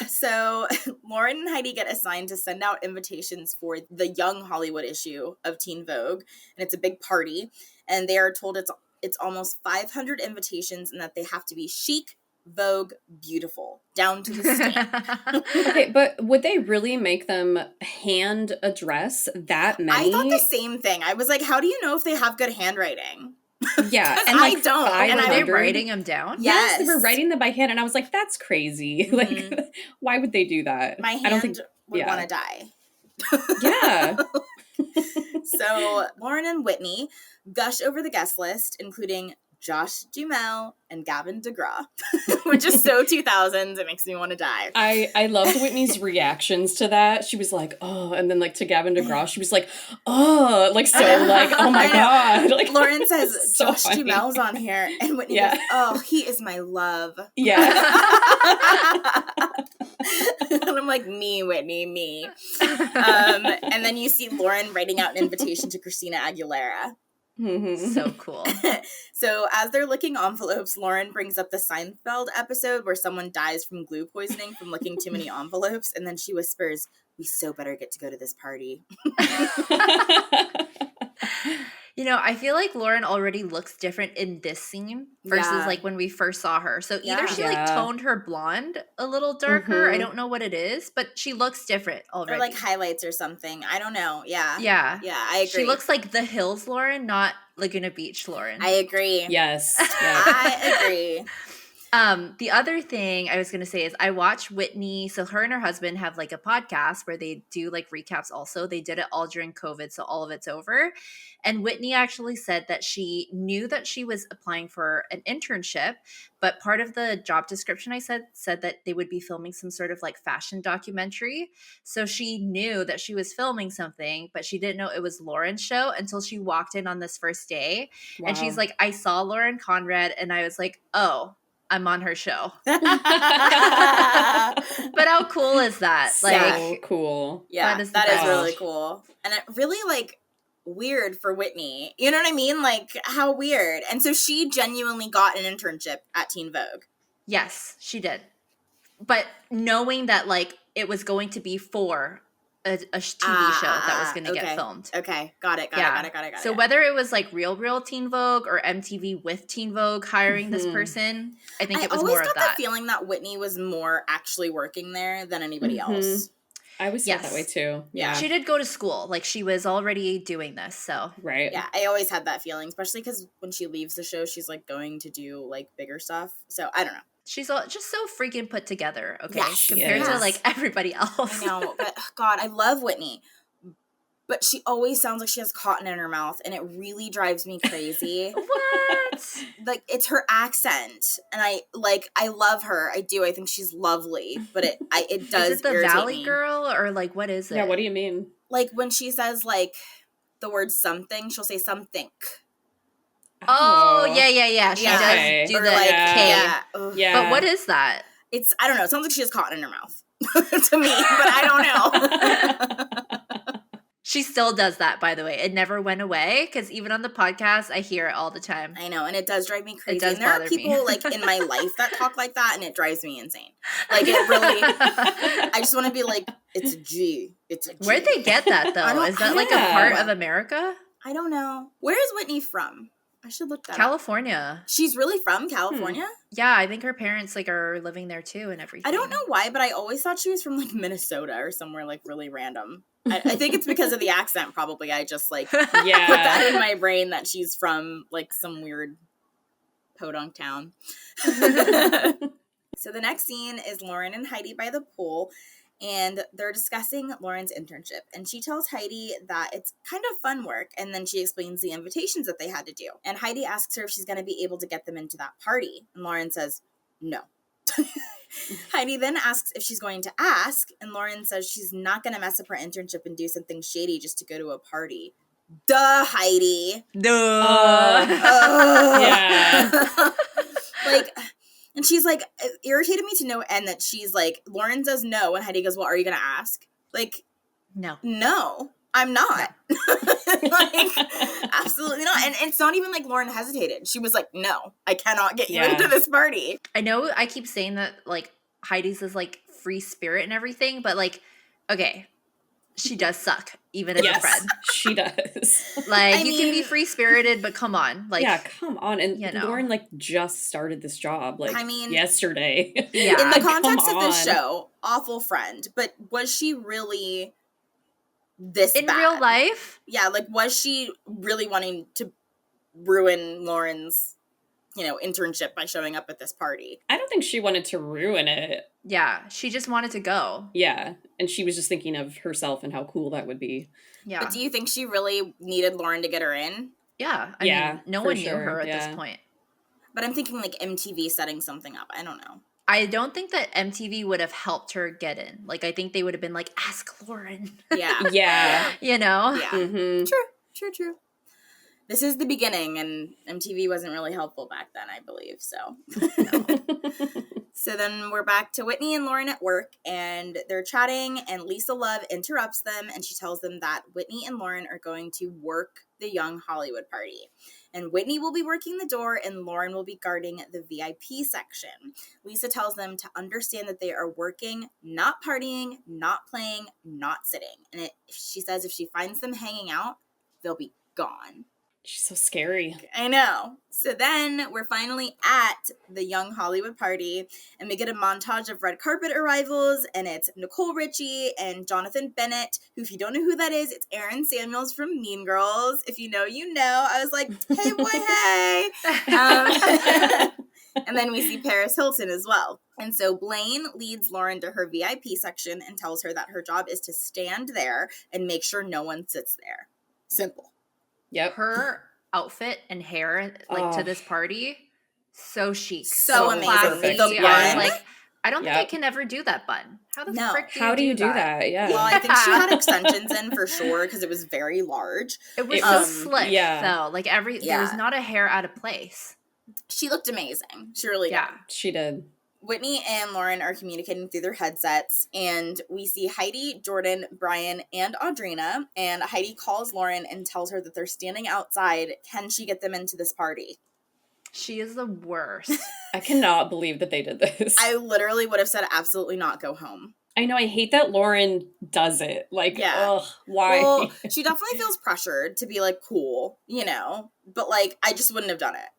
So Lauren and Heidi get assigned to send out invitations for the Young Hollywood issue of Teen Vogue, and it's a big party. And they are told it's almost 500 invitations, and that they have to be chic, Vogue, beautiful, down to the stamp. Okay, but would they really make them hand address that many? I thought the same thing. I was like, how do you know if they have good handwriting? Yeah, and I don't. And And are I they 500? writing them down? Yes, they were writing them by hand, and I was like, "That's crazy! Mhm. Like, why would they do that?" My hand I don't think. would yeah. want to die. Yeah. So Lauren and Whitney gush over the guest list, including Josh Duhamel and Gavin DeGraw, which is so 2000s. It makes me want to die. I loved Whitney's reactions to that. She was like, oh, and then like to Gavin DeGraw, she was like, oh, like so like, oh my God. Like Lauren says, so Josh funny. Duhamel's on here, and Whitney goes, oh, he is my love. Yeah. And I'm like, me, Whitney, me. And then you see Lauren writing out an invitation to Christina Aguilera. Mm-hmm. So cool. So as they're licking envelopes, Lauren brings up the Seinfeld episode where someone dies from glue poisoning from licking too many envelopes, and then she whispers, we so better get to go to this party. You know, I feel like Lauren already looks different in this scene versus Yeah. like when we first saw her. So either she like Yeah. toned her blonde a little darker. I Mhm. don't know what it is, but she looks different already. Or like highlights or something. I don't know. Yeah. Yeah. Yeah, I agree. She looks like the Hills Lauren, not Laguna Beach Lauren. I agree. Yes. Yeah. I agree. The other thing I was going to say is I watch Whitney. So her and her husband have like a podcast where they do like recaps also. They did it all during COVID, so all of it's over. And Whitney actually said that she knew that she was applying for an internship, but part of the job description said that they would be filming some sort of like fashion documentary. So she knew that she was filming something, but she didn't know it was Lauren's show until she walked in on this first day. Wow. And she's like, I saw Lauren Conrad and I was like, oh, I'm on her show. But how cool is that? So Like, cool. Yeah, That is the that is best. really cool. And it really, like, weird for Whitney. You know what I mean? Like, how weird. And so she genuinely got an internship at Teen Vogue. yes, she did. But knowing that, like, it was going to be for a TV show that was going to okay. get filmed. Okay, got it. So whether it was, like, real Teen Vogue or MTV with Teen Vogue hiring this Mhm. person, I think it was always more of got that. the feeling that Whitney was more actually working there than anybody Mhm. else. I always felt that way too. Yeah. She did go to school. Like, she was already doing this, so. Right. Yeah, I always had that feeling, especially because when she leaves the show, she's, like, going to do, like, bigger stuff. So, I don't know. She's just so freaking put together, okay? Yes, she Compared to, is. like, everybody else. I know, but God, I love Whitney. But she always sounds like she has cotton in her mouth, and it really drives me crazy. What? Like, it's her accent, and I love her. I do. I think she's lovely, but it does Is it the irritate Valley me. Girl, or, like, what is it? Yeah, what do you mean? Like, when she says, like, the word something, she'll say something. Oh, yeah. She Yeah. does do Or, the like, K. yeah. Ugh. Yeah. But what is that? It's, I don't know. It sounds like she has cotton in her mouth to me, but I don't know. She still does that, by the way. It never went away, because even on the podcast, I hear it all the time. I know, and it does drive me crazy. does And there are bother me. people, like, in my life that talk like that, and it drives me insane. Like, it really, I just want to be like, it's a G. It's a G. Where'd they get that, I though? don't- Is that, I like, a don't part know. of America? I don't know. Where is Whitney from? I should look that up. California. She's really from California? Yeah, I think her parents, like, are living there, too, and everything. I don't know why, but I always thought she was from, like, Minnesota or somewhere, like, really random. I think it's because of the accent, probably. I just, like, put that Yeah. in my brain that she's from, like, some weird podunk town. So the next scene is Lauren and Heidi by the pool, and they're discussing Lauren's internship. And she tells Heidi that it's kind of fun work, and then she explains the invitations that they had to do. And Heidi asks her if she's going to be able to get them into that party. And Lauren says, no. Heidi then asks if she's going to ask, and Lauren says she's not going to mess up her internship and do something shady just to go to a party. Duh, Heidi. Duh. Yeah. Like, and she's like, it irritated me to no end that she's like, Lauren says no, and Heidi goes, well, are you going to ask? Like, No. no, I'm not. Like, absolutely not. And it's not even like Lauren hesitated. She was like, no, I cannot get you Yeah. into this party. I know I keep saying that, like, Heidi's is, like, free spirit and everything, but, like, okay, she does suck, even as a Yes, friend. she does. Like, I you can be mean- free-spirited, but come on. Like, Yeah, come on. And you know. Lauren, like, just started this job, like, I mean- yesterday. Yeah. In the Come context of this on. show, awful friend, but was she really this in bad? real life, Yeah, like, was she really wanting to ruin Lauren's, internship by showing up at this party? I don't think she wanted to ruin it. yeah, she just wanted to go. Yeah. And she was just thinking of herself and how cool that would be. Yeah. But do you think she really needed Lauren to get her in? Yeah. I Yeah, mean, no for one knew sure, her at yeah. this point. But I'm thinking like MTV setting something up. I don't know. I don't think that MTV would have helped her get in. Like, I think they would have been like, ask Lauren. Yeah. Yeah. You know? Yeah. Mm-hmm. True. This is the beginning, and MTV wasn't really helpful back then, I believe, so. So then we're back to Whitney and Lauren at work, and they're chatting, and Lisa Love interrupts them, and she tells them that Whitney and Lauren are going to work the Young Hollywood party. And Whitney will be working the door, and Lauren will be guarding the VIP section. Lisa tells them to understand that they are working, not partying, not playing, not sitting. And she says if she finds them hanging out, they'll be gone. She's so scary. I know. So then we're finally at the Young Hollywood party, and we get a montage of red carpet arrivals, and it's Nicole Richie and Jonathan Bennett, who, if you don't know who that is, it's Aaron Samuels from Mean Girls. If you know, you know. I was like, hey, boy, hey. And then we see Paris Hilton as well. And so Blaine leads Lauren to her VIP section and tells her that her job is to stand there and make sure no one sits there. Simple. Yep. Her outfit and hair, like, to this party, so chic. So amazing. Classy. The bun. Like, I don't think I can ever do that bun. How the frick How do you do that? Yeah. Well, I think she had extensions in for sure because it was very large. It was so slick, yeah. though. Like, there was not a hair out of place. She looked amazing. She really did. Yeah. She did. Whitney and Lauren are communicating through their headsets, and we see Heidi, Jordan, Brian, and Audrina, and Heidi calls Lauren and tells her that they're standing outside. Can she get them into this party? She is the worst. I cannot believe that they did this. I literally would have said absolutely not, go home. I know, I hate that Lauren does it. Like, ugh, why? Well, she definitely feels pressured to be, like, cool, you know, but, like, I just wouldn't have done it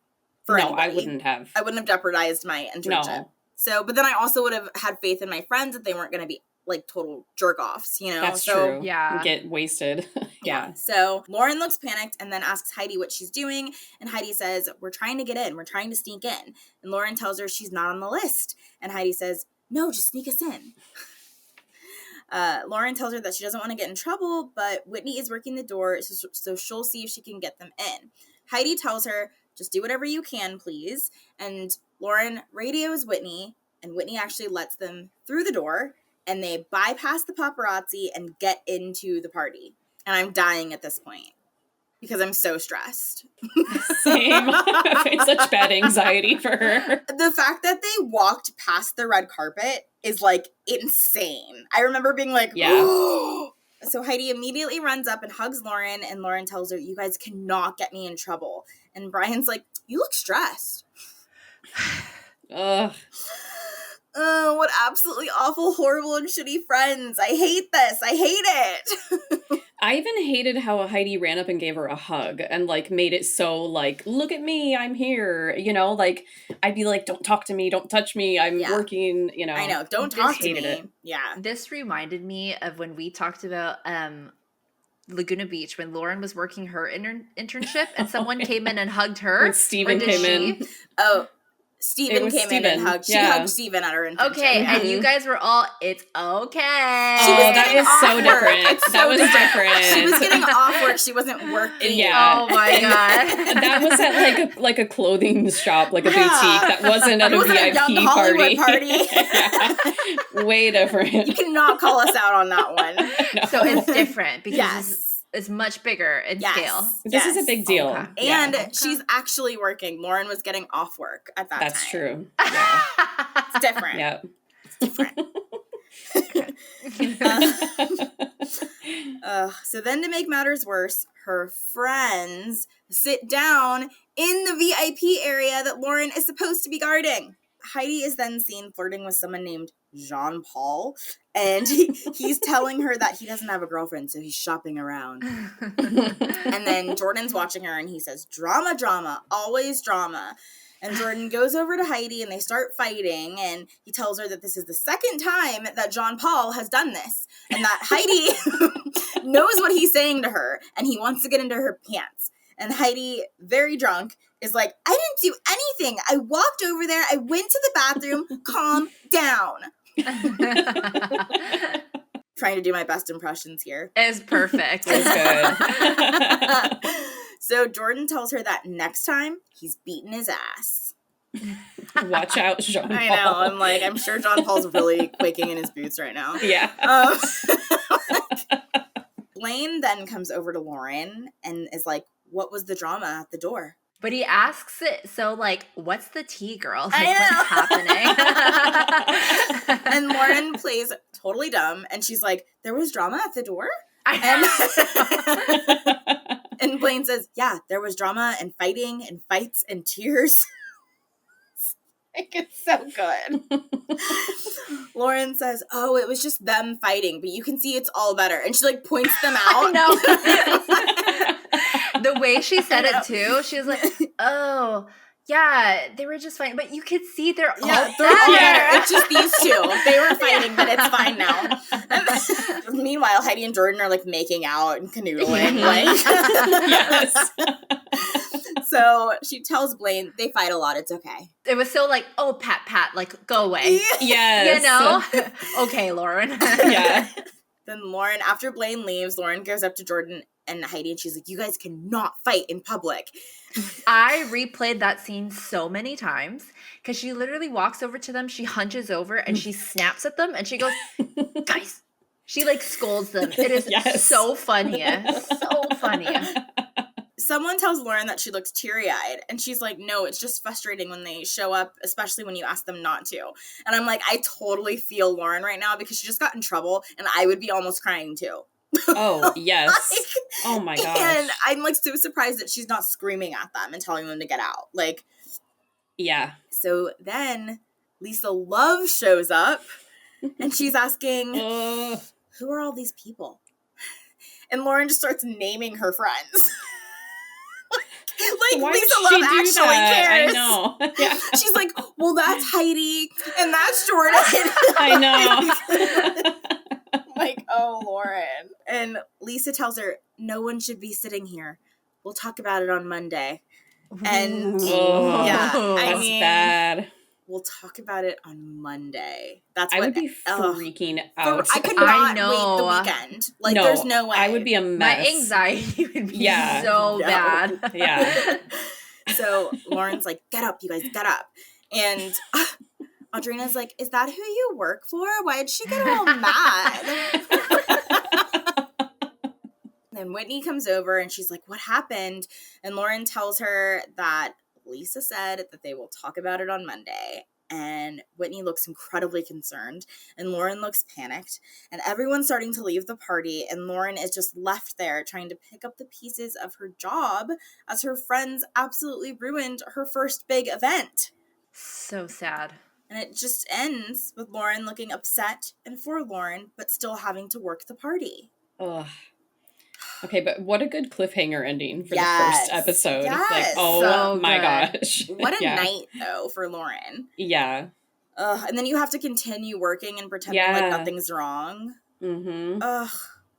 for anybody. I wouldn't have. I wouldn't have jeopardized my internship. No. So, but then I also would have had faith in my friends that they weren't going to be, like, total jerk-offs, you know? That's so, true. Yeah. Get wasted. Yeah. So Lauren looks panicked and then asks Heidi what she's doing. And Heidi says, we're trying to get in. We're trying to sneak in. And Lauren tells her she's not on the list. And Heidi says, no, just sneak us in. Lauren tells her that she doesn't want to get in trouble, but Whitney is working the door, so she'll see if she can get them in. Heidi tells her, just do whatever you can, please. And Lauren radios Whitney, and Whitney actually lets them through the door, and they bypass the paparazzi and get into the party. And I'm dying at this point because I'm so stressed. Same. It's such bad anxiety for her. The fact that they walked past the red carpet is, like, insane. I remember being like, yeah. So Heidi immediately runs up and hugs Lauren, and Lauren tells her, you guys cannot get me in trouble. And Brian's like, you look stressed. Ugh. Oh, what absolutely awful, horrible, and shitty friends. I hate this. I hate it. I even hated how Heidi ran up and gave her a hug and, like, made it so, like, look at me, I'm here, you know, like, I'd be like, don't talk to me, don't touch me, I'm working, you know. I know, don't talk to me. It. Yeah. This reminded me of when we talked about Laguna Beach, when Lauren was working her internship and someone came in and hugged her. When Steven came in. Oh, Steven came in and hugged. She hugged Steven at her internship. Okay, and you guys were all, it's okay. She was that is so different. That was different. She was getting off work. She wasn't working. Yeah. Oh my god. That was at like a clothing shop, like a boutique. That wasn't at a VIP Young Hollywood party. Yeah. Way different. You cannot call us out on that one. No. So it's different because it's much bigger in scale. This is a big deal. Okay. And she's actually working. Lauren was getting off work at that time. That's true. Yeah. It's different. Yeah. It's different. So then to make matters worse, her friends sit down in the VIP area that Lauren is supposed to be guarding. Heidi is then seen flirting with someone named Jean-Paul, and he's telling her that he doesn't have a girlfriend, so he's shopping around. And then Jordan's watching her, and he says, drama, drama, always drama. And Jordan goes over to Heidi, and they start fighting, and he tells her that this is the second time that Jean-Paul has done this, and that Heidi knows what he's saying to her, and he wants to get into her pants. And Heidi, very drunk, is like, I didn't do anything. I walked over there. I went to the bathroom. Calm down. Trying to do my best impressions here. It's perfect. It's good. So Jordan tells her that next time, he's beating his ass. Watch out, Jean Paul. I know. I'm like, I'm sure Jean Paul's really quaking in his boots right now. Yeah. Blaine then comes over to Lauren and is like, what was the drama at the door? But he asks it, so, like, what's the tea, girl? Like, I what's happening? And Lauren plays totally dumb, and she's like, there was drama at the door? And Blaine says, yeah, there was drama and fighting and fights and tears. It's so good. Lauren says, oh, it was just them fighting, but you can see it's all better. And she, like, points them out. The way she said it, too, she was like, oh, yeah, they were just fighting. But you could see they're all better. It's just these two. They were fighting, but it's fine now. Meanwhile, Heidi and Jordan are, like, making out and canoodling. Like, Yes. So she tells Blaine, they fight a lot, it's okay. It was so like, oh, pat, like, go away. Yes. You know? Okay, Lauren. Yeah. Then Lauren, after Blaine leaves, Lauren goes up to Jordan and Heidi, and she's like, you guys cannot fight in public. I replayed that scene so many times because she literally walks over to them, she hunches over, and she snaps at them, and she goes, guys. She, like, scolds them. It is so funny. So funny. Someone tells Lauren that she looks teary-eyed, and she's like, no, it's just frustrating when they show up, especially when you ask them not to. And I'm like, I totally feel Lauren right now because she just got in trouble, and I would be almost crying too. Oh, yes. Oh, my gosh. And I'm, like, so surprised that she's not screaming at them and telling them to get out. Like, yeah. So then Lisa Love shows up, and she's asking, who are all these people? And Lauren just starts naming her friends. Like, why Lisa Love actually cares. I know. Yeah. She's like, well, that's Heidi, and that's Jordan. I know. Like, oh, Lauren. And Lisa tells her, no one should be sitting here. We'll talk about it on Monday. And that's bad. We'll talk about it on Monday. That's I what would be freaking out. I could not wait the weekend. Like, there's no way. I would be a mess. My anxiety would be so bad. Yeah. So Lauren's like, get up, you guys, get up. And Audrina's like, is that who you work for? Why did she get all mad? Then Whitney comes over and she's like, what happened? And Lauren tells her that Lisa said that they will talk about it on Monday. And Whitney looks incredibly concerned, and Lauren looks panicked, and everyone's starting to leave the party, and Lauren is just left there trying to pick up the pieces of her job as her friends absolutely ruined her first big event. So sad. And it just ends with Lauren looking upset and forlorn, but still having to work the party. Ugh. Okay, but what a good cliffhanger ending for the first episode. Yes. Like, oh so my good. gosh. What a night, though, for Lauren. Yeah. And then you have to continue working and pretending like nothing's wrong. Mm-hmm. Ugh.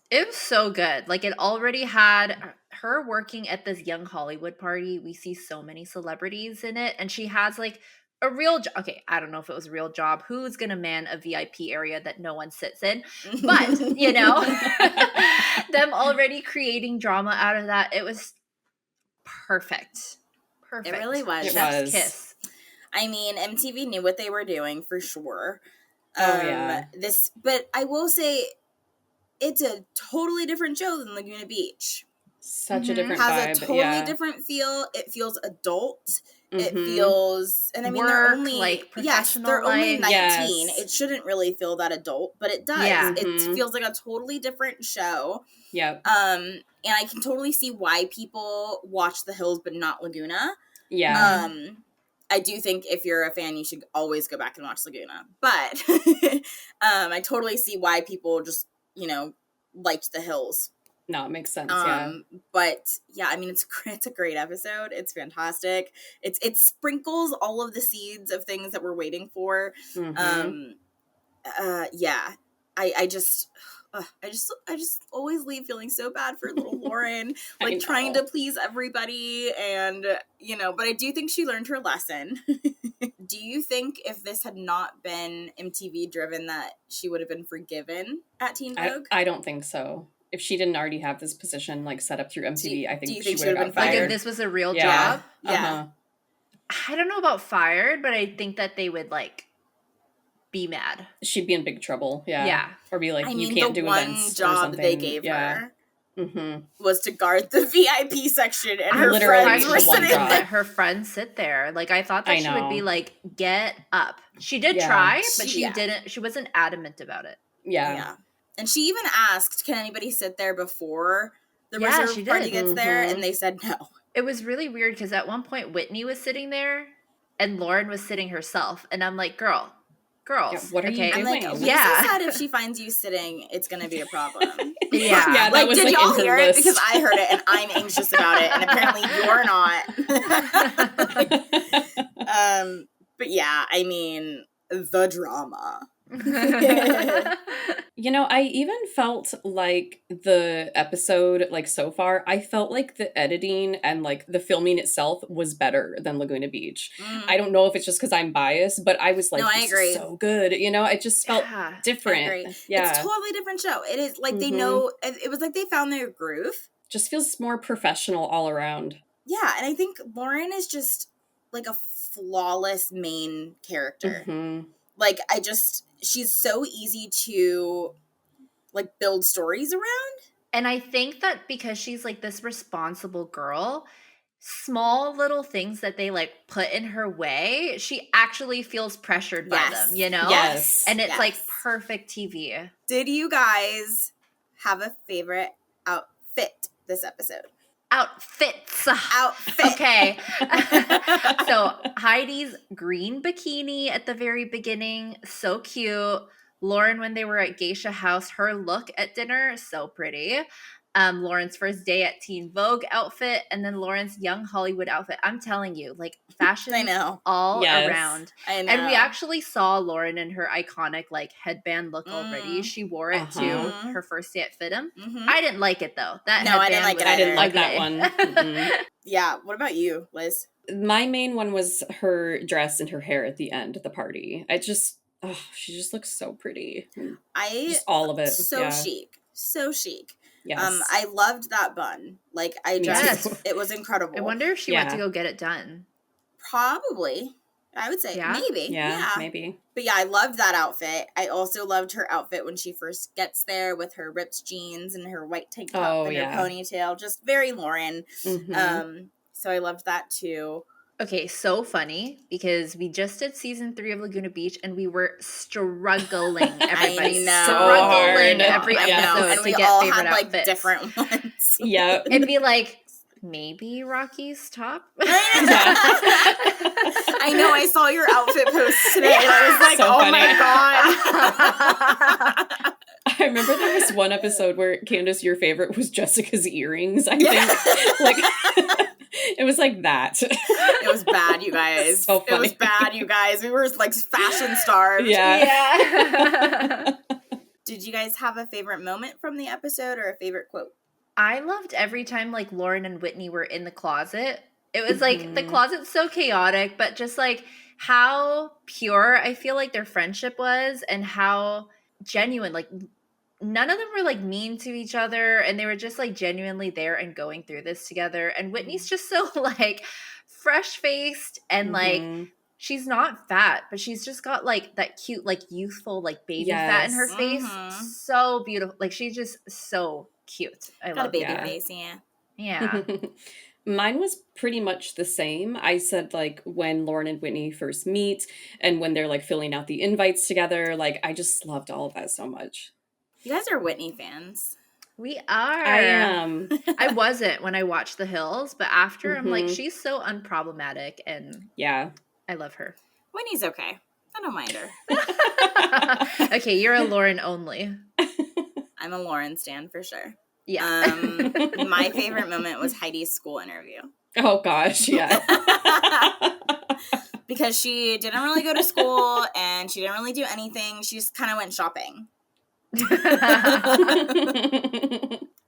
It was so good. Like, it already had her working at this young Hollywood party. We see so many celebrities in it, and she has, like, a real job. Okay, I don't know if it was a real job. Who's going to man a VIP area that no one sits in? But, you know, them already creating drama out of that, it was perfect. Perfect. It really was. Chef's kiss. I mean, MTV knew what they were doing for sure. Yeah. But I will say, it's a totally different show than Laguna Beach. Such a different vibe. vibe. Has a totally different feel. It feels adult. It feels, and I mean, they're only like professional only 19. Yes. It shouldn't really feel that adult, but it does. Yeah. It feels like a totally different show. Yep. And I can totally see why people watch The Hills but not Laguna. Yeah. I do think if you're a fan, you should always go back and watch Laguna. But I totally see why people just, liked The Hills. No, it makes sense, But yeah, I mean, it's a great episode. It's fantastic. It sprinkles all of the seeds of things that we're waiting for. Mm-hmm. Yeah, I just always leave feeling so bad for little Lauren, like trying to please everybody, and but I do think she learned her lesson. Do you think if this had not been MTV driven that she would have been forgiven at Teen Vogue? I don't think so. If she didn't already have this position like set up through MTV, I think she would have been fired? Like if this was a real job? Yeah. I don't know about fired, but I think that they would like be mad. She'd be in big trouble. Yeah. Yeah. Or be like, I you mean, can't the do one events or job something. they gave yeah. her Mm-hmm. was to guard the VIP section, and I'm her literally friends surprised were she one didn't sitting job. there. let her friends sit there. Like I thought that I she would be know. like, get up. She did Yeah. try, but she Yeah. didn't. She wasn't adamant about it. Yeah. And she even asked, can anybody sit there before the Yeah, reserve she party did. gets there? Mhm. And they said no. It was really weird because at one point Whitney was sitting there and Lauren was sitting herself. And I'm like, girls, Yeah, what are you I'm doing? like, Lisa Yeah. said if she finds you sitting, it's going to be a problem. Yeah. Yeah, that Like, was did like y'all in her hear list. it? Because I heard it and I'm anxious about it, and apparently you're not. But yeah, I mean, the drama. You know, I even felt like the episode, like so far, I felt like the editing and like the filming itself was better than Laguna Beach. I don't know if it's just because I'm biased, but I was like, No, I this agree. is so good. You know, it just felt Yeah, different. I agree. Yeah. It's a totally different show. It is like they Mhm. know, it was like they found their groove. Just feels more professional all around. Yeah, and I think Lauren is just like a flawless main character. Mhm. Like, she's so easy to like build stories around. And I think that because she's like this responsible girl, small little things that they like put in her way, she actually feels pressured by them, you know? Yes. And it's like Yes. perfect TV. Did you guys have a favorite outfit this episode? Outfits. Outfit. Okay. So Heidi's green bikini at the very beginning, so cute. Lauren, when they were at Geisha House, her look at dinner, so pretty. Lauren's first day at Teen Vogue outfit, and then Lauren's young Hollywood outfit. I'm telling you, like fashion I know. all Yes. around. I know. And we actually saw Lauren in her iconic like headband look already. She wore it to Uh-huh. her first day at FITM. Mhm. I didn't like it though. That No, I headband didn't like it was I didn't like that ugly. one. Mm-mm. Yeah. What about you, Liz? My main one was her dress and her hair at the end at the party. She just looks so pretty. Just all of it. So yeah. chic. So chic. Yes. I loved that bun. Like, Me too. it was incredible. I wonder if she went to Yeah. go get it done. Probably. I would say Yeah? maybe. yeah, maybe. But yeah, I loved that outfit. I also loved her outfit when she first gets there with her ripped jeans and her white tank top and her ponytail. Just very Lauren. Mhm. So I loved that too. Okay, so funny because we just did season 3 of Laguna Beach and we were struggling. Everybody know. struggling So hard. every I know. episode And to we get all favorite had like outfits. different ones. Yep. It'd be like maybe Rocky's top. I know. I saw your outfit post today, and I was like, So "Oh funny. my god!" I remember there was one episode where Candace, your favorite was Jessica's earrings. I think like it was like that. It was bad, you guys. So It was funny. bad, you guys. We were like fashion starved. Yeah. Did you guys have a favorite moment from the episode or a favorite quote? I loved every time like Lauren and Whitney were in the closet. It was like the Mhm. closet's so chaotic, but just like how pure I feel like their friendship was and how genuine. Like none of them were like mean to each other and they were just like genuinely there and going through this together. And Whitney's just so like fresh faced and like Mhm. she's not fat, but she's just got like that cute, like youthful, like baby fat in her Yes. face. Mhm. So beautiful. Like she's just so cute. I Got a love baby Yeah. face, yeah. Yeah. Mine was pretty much the same. I said like when Lauren and Whitney first meet and when they're like filling out the invites together, like I just loved all of that so much. You guys are Whitney fans. We are. I am. I wasn't when I watched The Hills, but after I'm like, Mhm. she's so unproblematic and Yeah. I love her. Whitney's okay. I don't mind her. Okay, you're a Lauren only. I'm a Lauren stan for sure. Yeah. My favorite moment was Heidi's school interview. Oh gosh, yeah. Because she didn't really go to school and she didn't really do anything. She just kind of went shopping.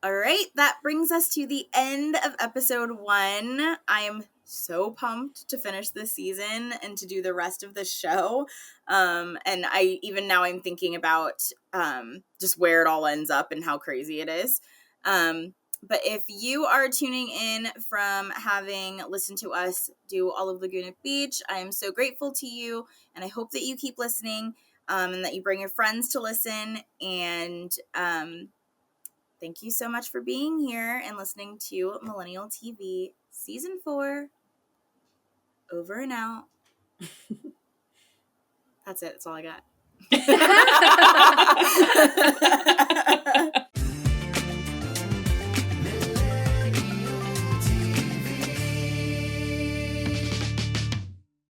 All right, that brings us to the end of episode 1. I am so pumped to finish this season and to do the rest of the show. And I'm thinking about just where it all ends up and how crazy it is. But if you are tuning in from having listened to us do all of Laguna Beach, I am so grateful to you, and I hope that you keep listening, and that you bring your friends to listen. And thank you so much for being here and listening to Millennial TV Season 4. Over and out. That's it. That's all I got.